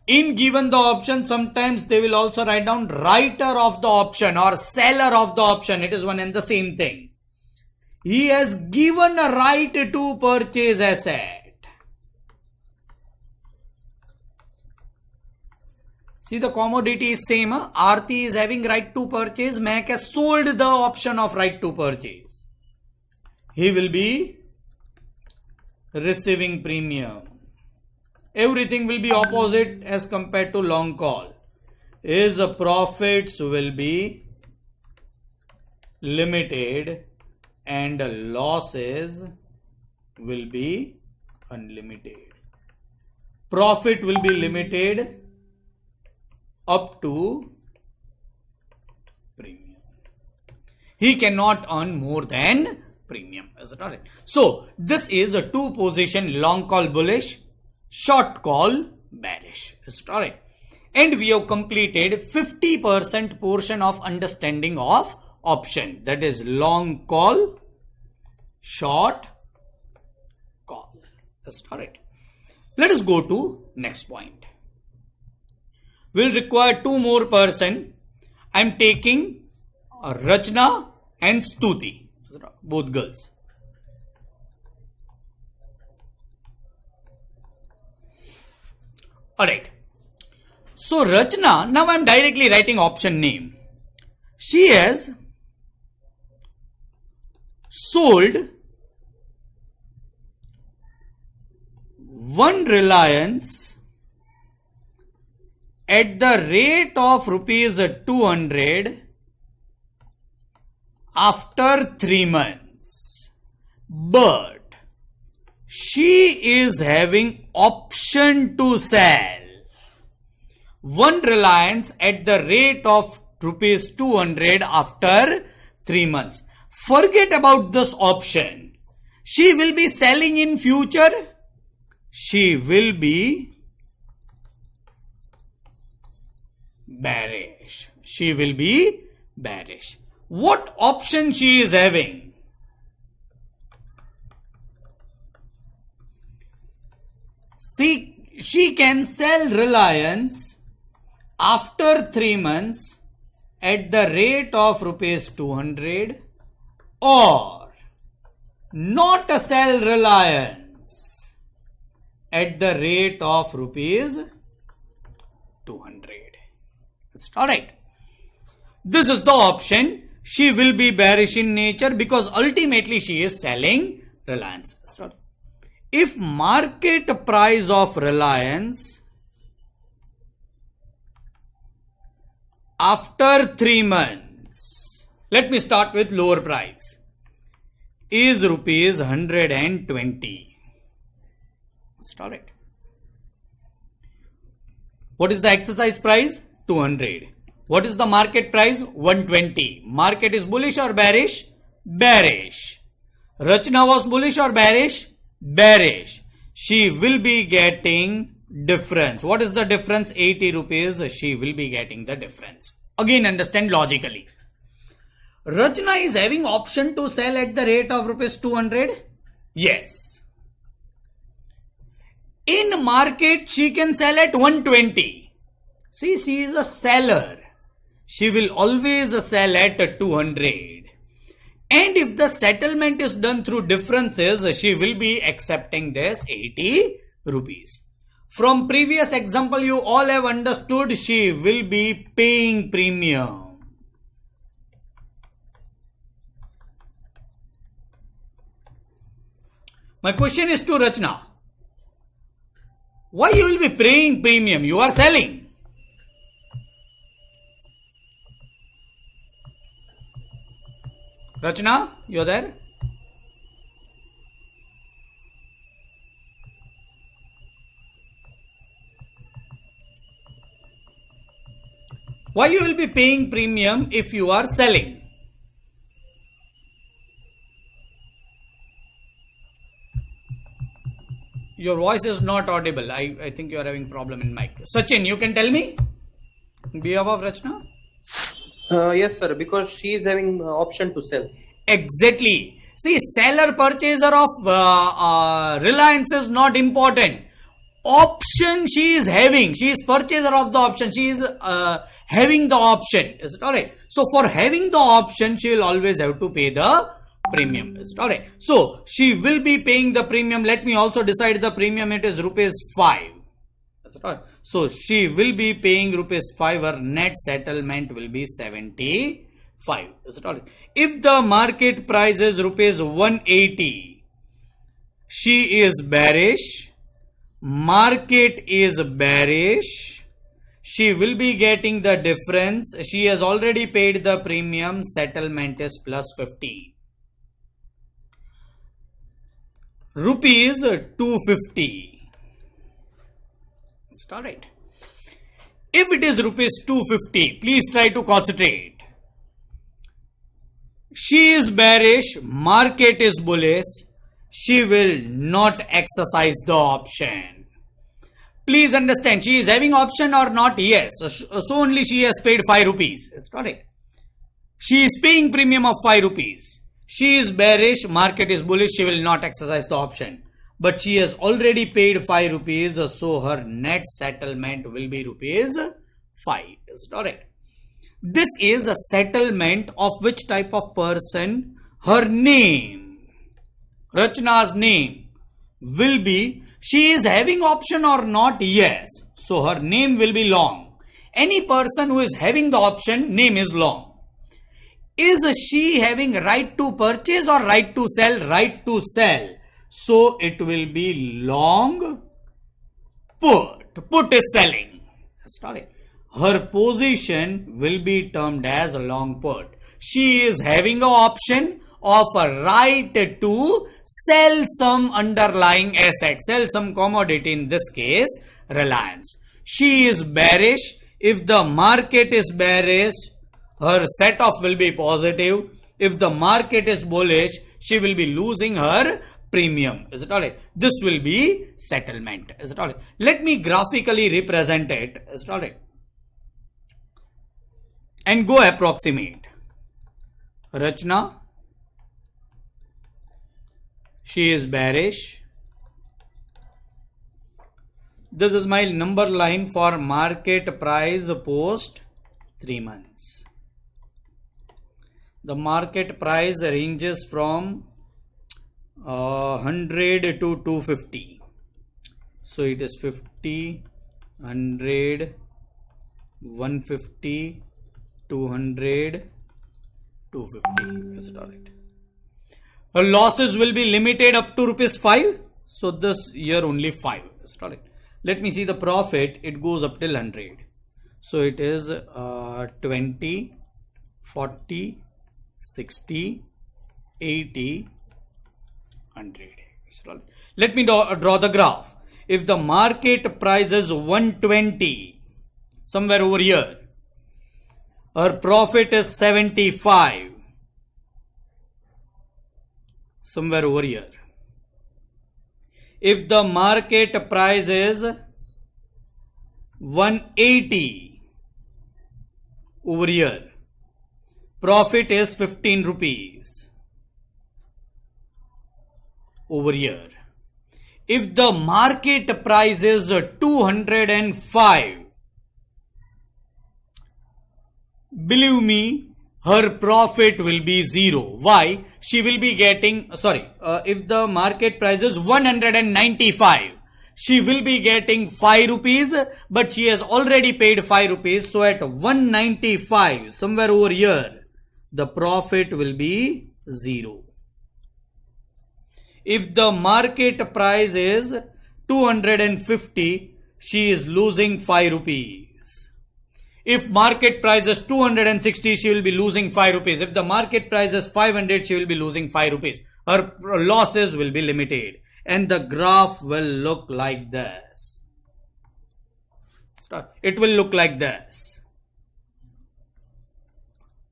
In given the option, sometimes they will also write down writer of the option or seller of the option. It is one and the same thing. He has given a right to purchase asset. See, the commodity is same. Aarti is having right to purchase. Mahek has sold the option of right to purchase. He will be receiving premium. Everything will be opposite as compared to long call. His profits will be limited and losses will be unlimited. Profit will be limited up to premium. He cannot earn more than premium. Is it alright? So this is a two position long call bullish, short call bearish. Is it alright? And we have completed 50% portion of understanding of option. That is long call, short call. Is it alright? Let us go to next point. We'll require two more person. I'm taking Rachna and Stuti, both girls. Alright. So Rachna, now I'm directly writing option name. She has sold one Reliance at the rate of rupees 200 after 3 months, but she is having option to sell one Reliance at the rate of rupees 200 after 3 months. Forget about this option. She will be selling in future. She will be bearish. She will be bearish. What option she is having? See, she can sell Reliance after 3 months at the rate of rupees 200 or not sell Reliance at the rate of rupees 200. Alright. This is the option. She will be bearish in nature because ultimately she is selling Reliance. If market price of Reliance after 3 months, let me start with lower price, is rupees 120. Alright. What is the exercise price? 200. What is the market price? 120. Market is bullish or bearish? Bearish. Rachna was bullish or bearish? Bearish. She will be getting difference. What is the difference? 80 rupees. She will be getting the difference. Again, understand logically. Rachna is having option to sell at the rate of rupees 200? Yes. In market, she can sell at 120. See, she is a seller. She will always sell at 200. And if the settlement is done through differences, she will be accepting this 80 rupees. From previous example, you all have understood she will be paying premium. My question is to Rachna. Why you will be paying premium? You are selling. Rachna, you are there? Why you will be paying premium if you are selling? Your voice is not audible. I think you are having problem in mic. Sachin, you can tell me? On behalf of Rachna? Yes, sir, because she is having option to sell. Exactly. See, seller purchaser of Reliance is not important. Option she is having. She is purchaser of the option. She is having the option. Is it alright? So for having the option, she will always have to pay the premium. Is it alright? So she will be paying the premium. Let me also decide the premium. It is rupees 5. Is it alright? So she will be paying rupees 5. Her net settlement will be 75. Is it alright? If the market price is rupees 180, she is bearish. Market is bearish. She will be getting the difference. She has already paid the premium. Settlement is plus 50. Rupees 250. It's alright. If it is rupees 250, please try to concentrate. she is bearish, market is bullish, she will not exercise the option. Please understand, she is having option or not? Yes. So only she has paid 5 rupees. It's correct. She is paying premium of 5 rupees. She is bearish, market is bullish, she will not exercise the option. But she has already paid 5 rupees, so her net settlement will be rupees 5. Is it correct? This is a settlement of which type of person? Her name, Rachna's name will be, she is having option or not? Yes. So her name will be long. Any person who is having the option, name is long. Is she having right to purchase or right to sell? Right to sell. So it will be long put. Put is selling. Sorry. Her position will be termed as long put. She is having an option of a right to sell some underlying asset, sell some commodity, in this case Reliance. She is bearish. If the market is bearish, her set off will be positive. If the market is bullish, she will be losing her premium. Is it alright? This will be settlement. Is it alright? Let me graphically represent it. Is it alright? And go approximate. Rachna, she is bearish. This is my number line for market price post 3 months. The market price ranges from 100 to 250. So it is 50, 100, 150, 200, 250. Is it alright? Her losses will be limited up to rupees 5. So this year only 5. Is it alright? Let me see the profit. It goes up till 100. So it is 20, 40, 60, 80, 100. Let me draw the graph. If the market price is 120, somewhere over here, her profit is 75, somewhere over here. If the market price is 180, over here, profit is 15 rupees. Over here. If the market price is 205, believe me, her profit will be 0. Why? She will be getting, if the market price is 195, she will be getting 5 rupees, but she has already paid 5 rupees. So at 195, somewhere over here, the profit will be 0. If the market price is 250, she is losing 5 rupees. If market price is 260, she will be losing 5 rupees. If the market price is 500, she will be losing 5 rupees. Her losses will be limited. And the graph will look like this. It will look like this.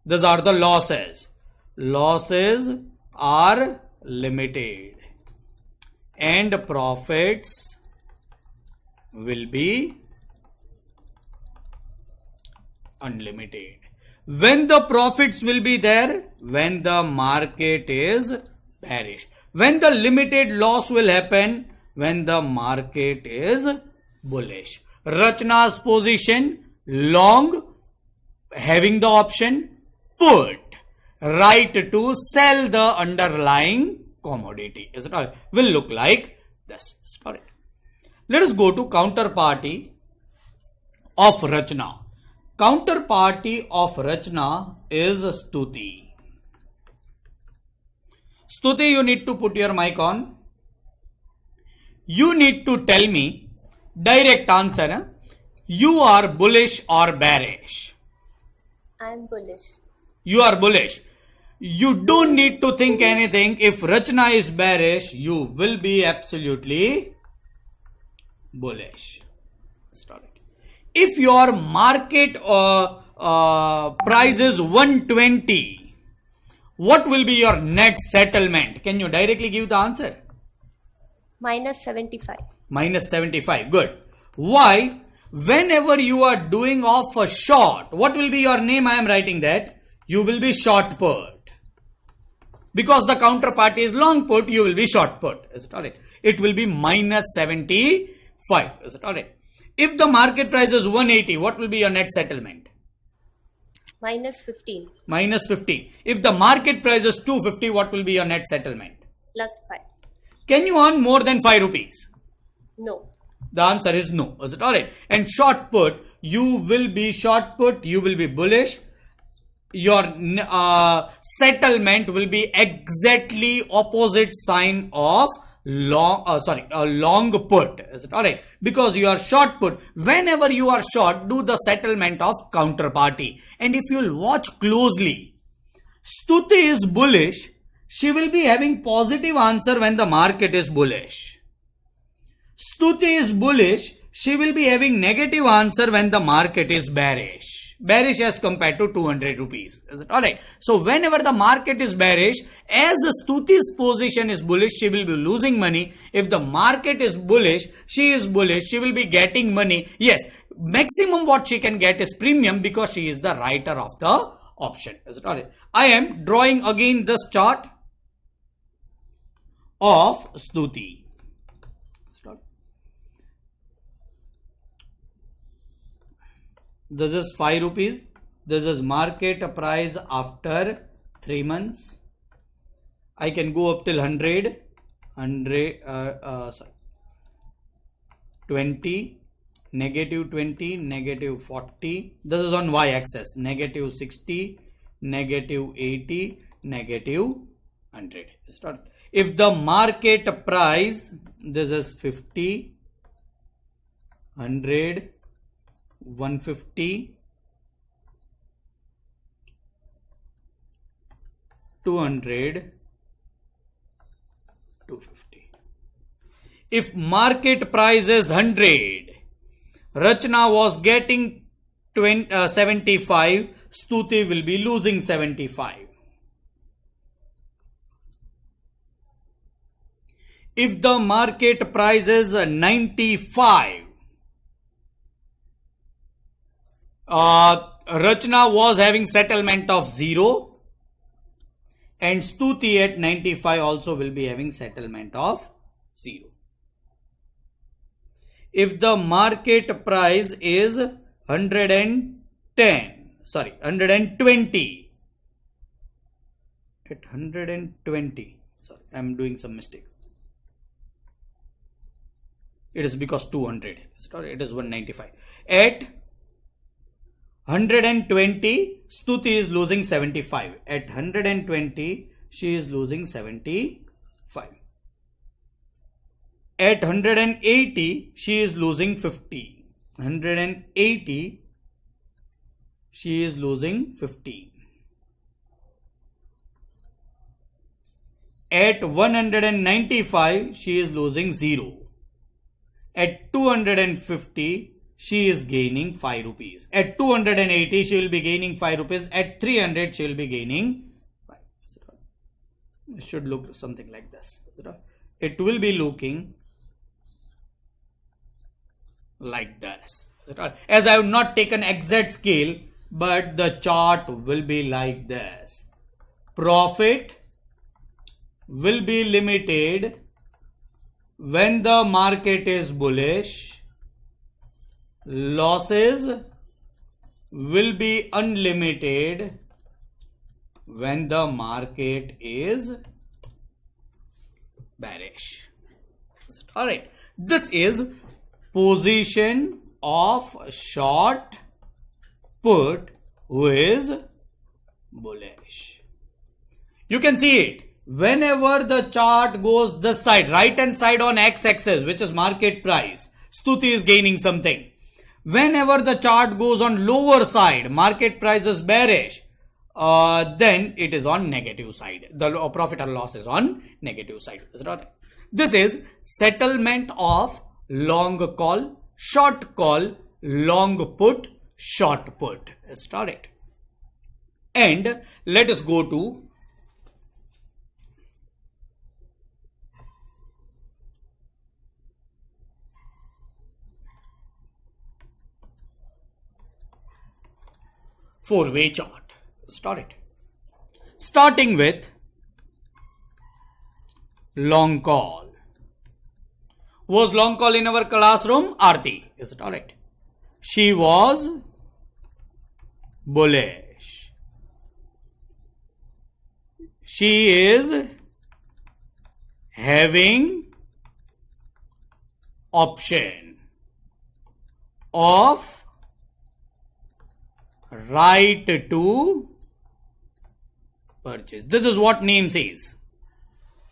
These are the losses. Losses are limited. And profits will be unlimited. When the profits will be there? When the market is bearish. When the limited loss will happen? When the market is bullish. Rachna's position, long, having the option, put, right to sell the underlying commodity. Is it all? Will look like this. Alright. Let us go to counterparty of Rachna. Counterparty of Rachna is Stuti. Stuti, you need to put your mic on. You need to tell me direct answer. You are bullish or bearish? I'm bullish. You are bullish. You don't need to think anything. If Rachna is bearish, you will be absolutely bullish. If your market price is 120, What will be your net settlement? Can you directly give the answer? Minus 75. Minus 75. Good. Why? Whenever you are doing off a short, what will be your name? I am writing that. You will be short put. Because the counterparty is long put, you will be short put. Is it alright? It will be minus 75. Is it alright? If the market price is 180, what will be your net settlement? Minus 15. Minus 15. If the market price is 250, what will be your net settlement? Plus 5. Can you earn more than 5 rupees? No. The answer is no. Is it alright? And short put, you will be short put, you will be bullish. Your settlement will be exactly opposite sign of long put. Is it alright? Because you are short put. Whenever you are short, do the settlement of counterparty. And if you will watch closely, Stuti is bullish. She will be having positive answer when the market is bullish. Stuti is bullish. She will be having negative answer when the market is bearish. Bearish as compared to 200 rupees. Is it alright? So whenever the market is bearish, as the Stuti's position is bullish, she will be losing money. If the market is bullish, she is bullish, she will be getting money. Yes, maximum what she can get is premium because she is the writer of the option. Is it alright? I am drawing again this chart of Stuti. This is 5 rupees. This is market price after 3 months. I can go up till 100, 20, negative 20, negative 40. This is on y-axis. Negative 60, negative 80, negative 100. If the market price, this is 50, 100, 150, 200, 250. If market price is 100, Rachna was getting 75, Stuti will be losing 75. If the market price is 95, Rachna was having settlement of 0 and Stuti at 95 also will be having settlement of 0. If the market price is 120, at 120, sorry, I am doing some mistake. It is because 200, it is 195. At 120, Stuti is losing 75. At 120, she is losing 75. At 180, she is losing 50. 180, she is losing 15. At 195, she is losing 0. At 250, she is gaining 5 rupees. At 280, she will be gaining 5 rupees. At 300, she will be gaining 5. It should look something like this. It will be looking like this. As I have not taken exact scale, but the chart will be like this. Profit will be limited when the market is bullish. Losses will be unlimited when the market is bearish. Alright, this is position of short put who is bullish. You can see it. Whenever the chart goes this side, right hand side on x-axis, which is market price, Stuti is gaining something. Whenever the chart goes on lower side, market price is bearish, then it is on negative side. The profit or loss is on negative side. Is it right? This is settlement of long call, short call, long put, short put. Is it right? And let us go to four-way chart. Start it. Starting with long call. Was long call in our classroom? Aarti. Is it alright? She was bullish. She is having option of right to purchase. This is what name says.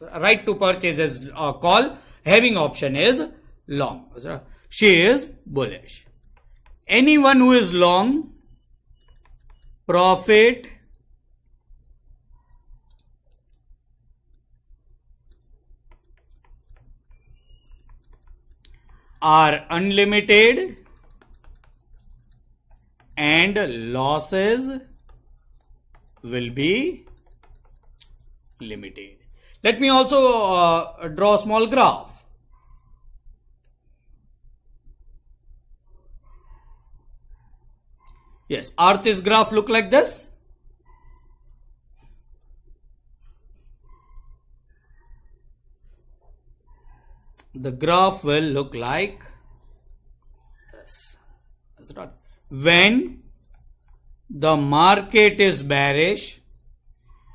Right to purchase is call. Having option is long. She is bullish. Anyone who is long, profit are unlimited and losses will be limited. Let me also draw a small graph. Yes, Aarti's graph look like this. The graph will look like this. When the market is bearish,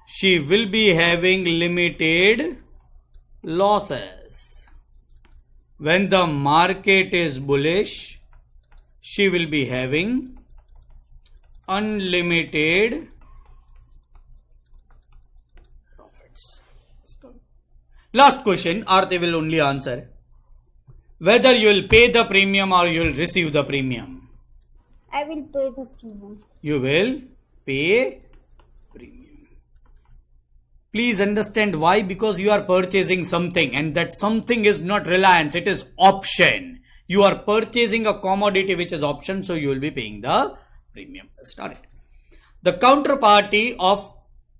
she will be having limited losses. When the market is bullish, she will be having unlimited profits. Last question, Aarti will only answer. Whether you will pay the premium or you will receive the premium. I will pay the premium. You will pay premium. Please understand why, because you are purchasing something and that something is not Reliance, it is option. You are purchasing a commodity which is option, so you will be paying the premium. Start it. The counterparty of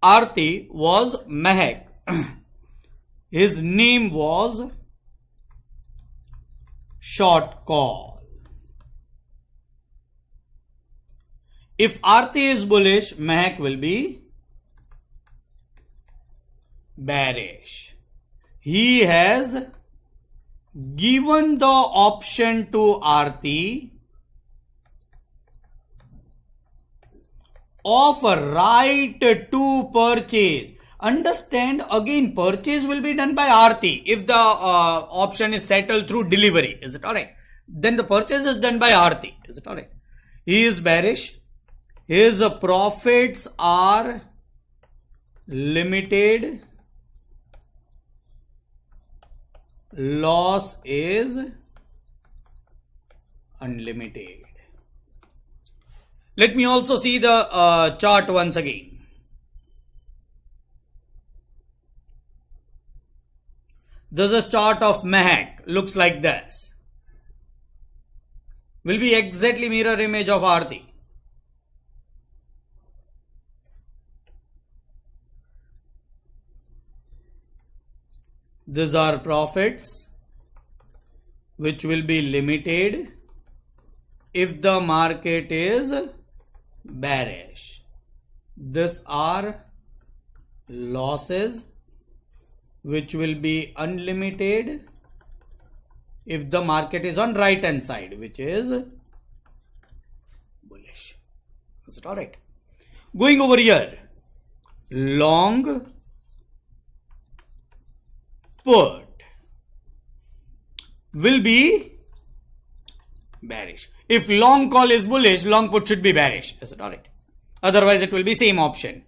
Aarti was Mehak. His name was short call. If Aarti is bullish, Mehak will be bearish. He has given the option to Aarti of a right to purchase. Understand, again, purchase will be done by Aarti if the option is settled through delivery. Is it alright? Then the purchase is done by Aarti. Is it alright? He is bearish. His profits are limited. Loss is unlimited. Let me also see the chart once again. This is a chart of Mehak. Looks like this. Will be exactly mirror image of Aarti. These are profits which will be limited if the market is bearish. These are losses which will be unlimited if the market is on right hand side, which is bullish. Is it alright? Going over here, long put will be bearish. If long call is bullish, long put should be bearish. Is it alright? Otherwise it will be same option.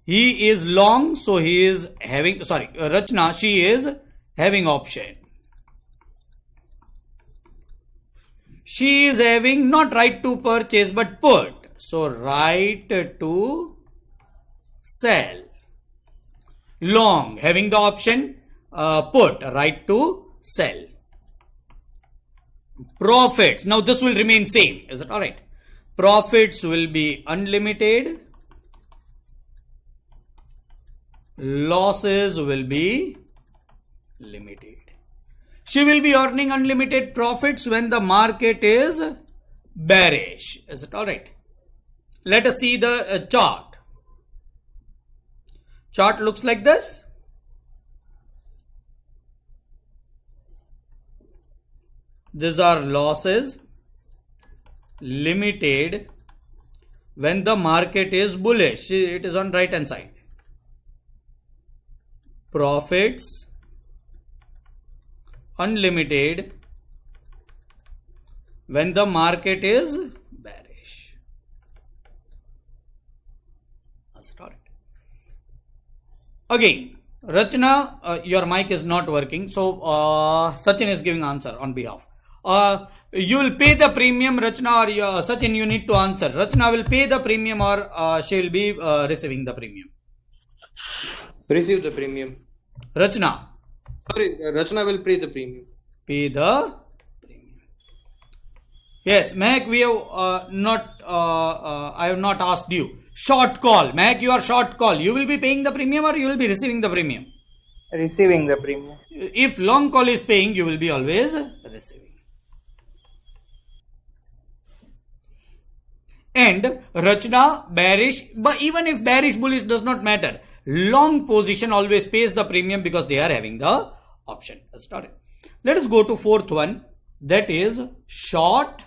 He is long, so he is having, Rachna, she is having option. She is having not right to purchase but put. So right to sell. Long, having the option, put, right to sell. Profits, now this will remain same. Is it alright? Profits will be unlimited. Losses will be limited. She will be earning unlimited profits when the market is bearish. Is it alright? Let us see the chart. Chart looks like this. These are losses limited when the market is bullish. It is on right hand side. Profits unlimited when the market is bearish. Again, Rachna, your mic is not working, so Sachin is giving answer on behalf. You will pay the premium, Rachna, or Sachin, you need to answer. Rachna will pay the premium, or she will be receiving the premium. Receive the premium. Rachna. Sorry, Rachna will pay the premium. Pay the premium. Yes, Mehak, we have I have not asked you. Short call. Mehak, you are short call. You will be paying the premium or you will be receiving the premium? Receiving the premium. If long call is paying, you will be always receiving. And Rachna, bearish, but even if bearish bullish does not matter. Long position always pays the premium because they are having the option. Let's start it. Let us go to fourth one. That is short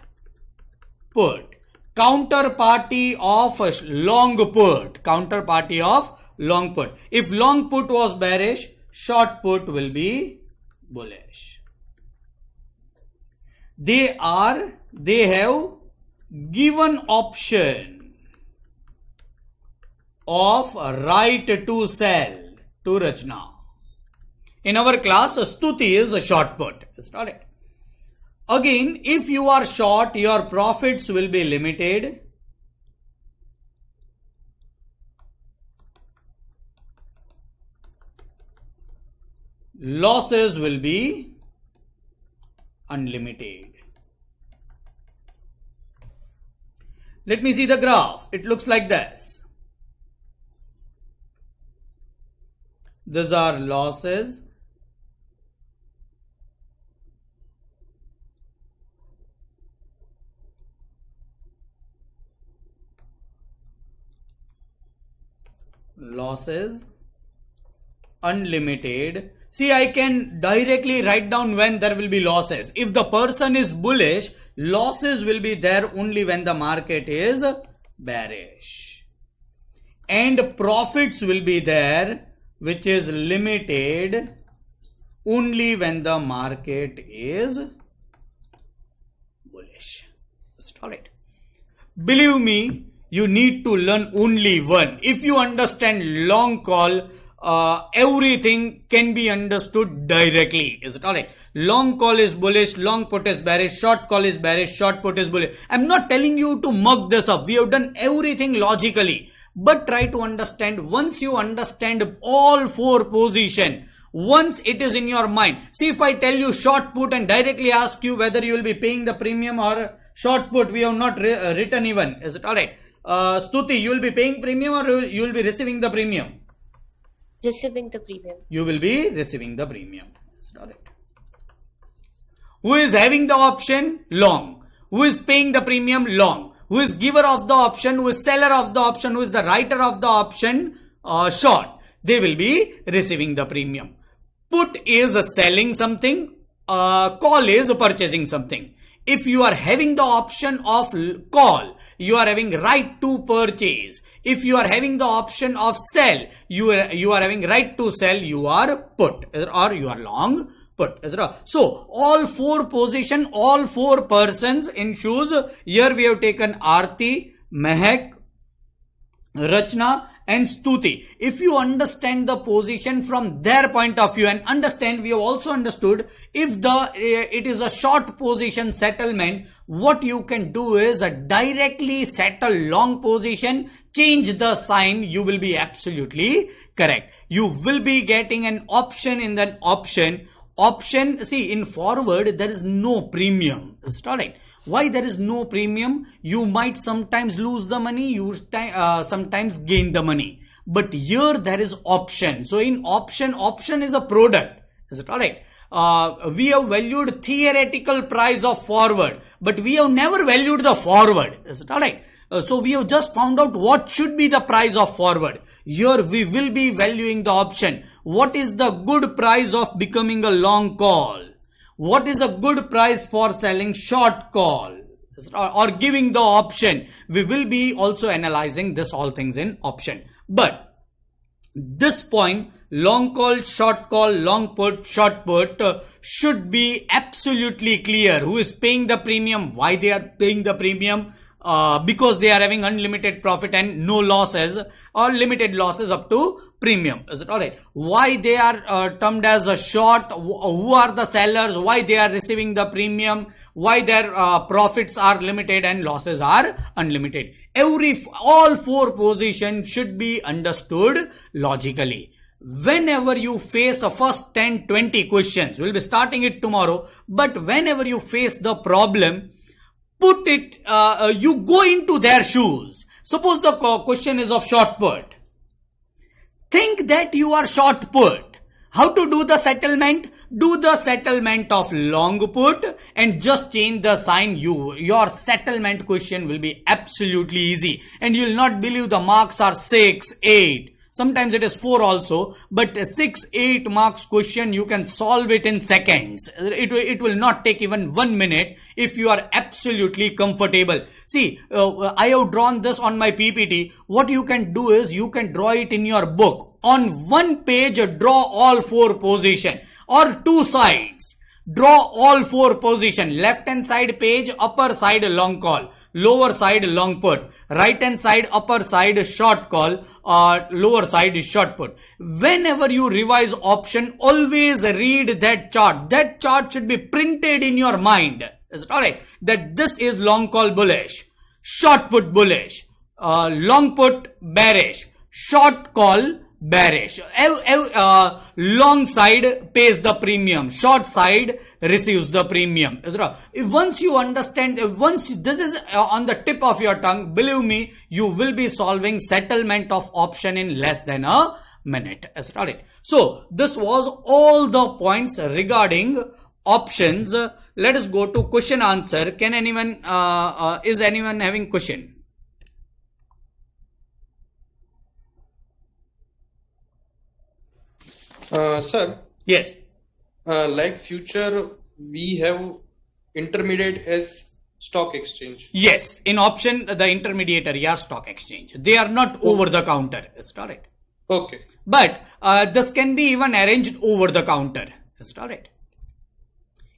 put. Counterparty of long put. Counterparty of long put. If long put was bearish, short put will be bullish. They have given option of right to sell to Rachna. In our class, Stuti is a short put. Start it. Again, if you are short, your profits will be limited. Losses will be unlimited. Let me see the graph. It looks like this. These are losses. Losses unlimited. See, I can directly write down when there will be losses. If the person is bullish, losses will be there only when the market is bearish. And profits will be there, which is limited only when the market is bullish. Alright. Believe me, you need to learn only one. If you understand long call, everything can be understood directly. Is it alright? Long call is bullish, long put is bearish, short call is bearish, short put is bullish. I'm not telling you to mug this up. We have done everything logically. But try to understand. Once you understand all four position, once it is in your mind. See, if I tell you short put and directly ask you whether you will be paying the premium or short put, we have not written even. Is it alright? Stuti, you will be paying premium or you will be receiving the premium? Receiving the premium. You will be receiving the premium. Is it alright? Who is having the option? Long. Who is paying the premium? Long. Who is giver of the option? Who is seller of the option? Who is the writer of the option? Short. They will be receiving the premium. Put is selling something. Call is purchasing something. If you are having the option of call, you are having right to purchase. If you are having the option of sell, you are having right to sell, you are put or you are long put. So all four position, all four persons in shoes. Here we have taken Aarti, Mehak, Rachna and Stuti. If you understand the position from their point of view and understand, we have also understood if it is a short position settlement, what you can do is directly settle long position, change the sign, you will be absolutely correct. You will be getting an option in that option. See, in forward there is no premium. It's alright. Why there is no premium? You might sometimes lose the money, you sometimes gain the money. But here there is option. So in option is a product. Is it alright? We have valued theoretical price of forward, but we have never valued the forward. Is it alright? So we have just found out what should be the price of forward. Here we will be valuing the option. What is the good price of becoming a long call? What is a good price for selling short call? Or giving the option. We will be also analyzing this all things in option. But this point, long call, long put, short put should be absolutely clear. Who is paying the premium? Why they are paying the premium? Because they are having unlimited profit and no losses or limited losses up to premium. Is it alright? Why they are termed as a short? Who are the sellers? Why they are receiving the premium? Why their profits are limited and losses are unlimited? All four positions should be understood logically. Whenever you face a first 10-20 questions, we'll be starting it tomorrow, but whenever you face the problem, put it, you go into their shoes. Suppose the question is of short put. Think that you are short put. How to do the settlement? Do the settlement of long put and just change the sign. Your settlement question will be absolutely easy. And you will not believe the marks are 6, 8. Sometimes it is 4 also, but 6, 8 marks question, you can solve it in seconds. It will not take even 1 minute if you are absolutely comfortable. See, I have drawn this on my PPT. What you can do is you can draw it in your book. On one page, draw all 4 position or 2 sides. Draw all 4 position. Left hand side page, upper side long call. Lower side long put, right hand side upper side short call, lower side is short put. Whenever you revise option, always read that chart. That chart should be printed in your mind. Is it alright? That this is long call bullish, short put bullish, long put bearish, short call bearish. Long side pays the premium, short side receives the premium. Once you understand, once this is on the tip of your tongue, believe me, you will be solving settlement of option in less than a minute. So this was all the points regarding options. Let us go to question answer. Can anyone is anyone having question? Sir, Yes. like future, we have intermediate as stock exchange. Yes. In option, the intermediary are stock exchange. They are not over the counter. Is it alright? Okay. But this can be even arranged over the counter. Is it alright?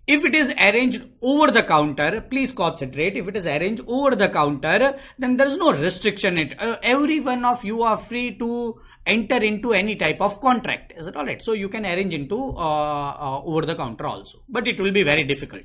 If it is arranged over the counter, please concentrate. If it is arranged over the counter, then there is no restriction. Every one of you are free to enter into any type of contract. Is it alright? So you can arrange into over the counter also. But it will be very difficult.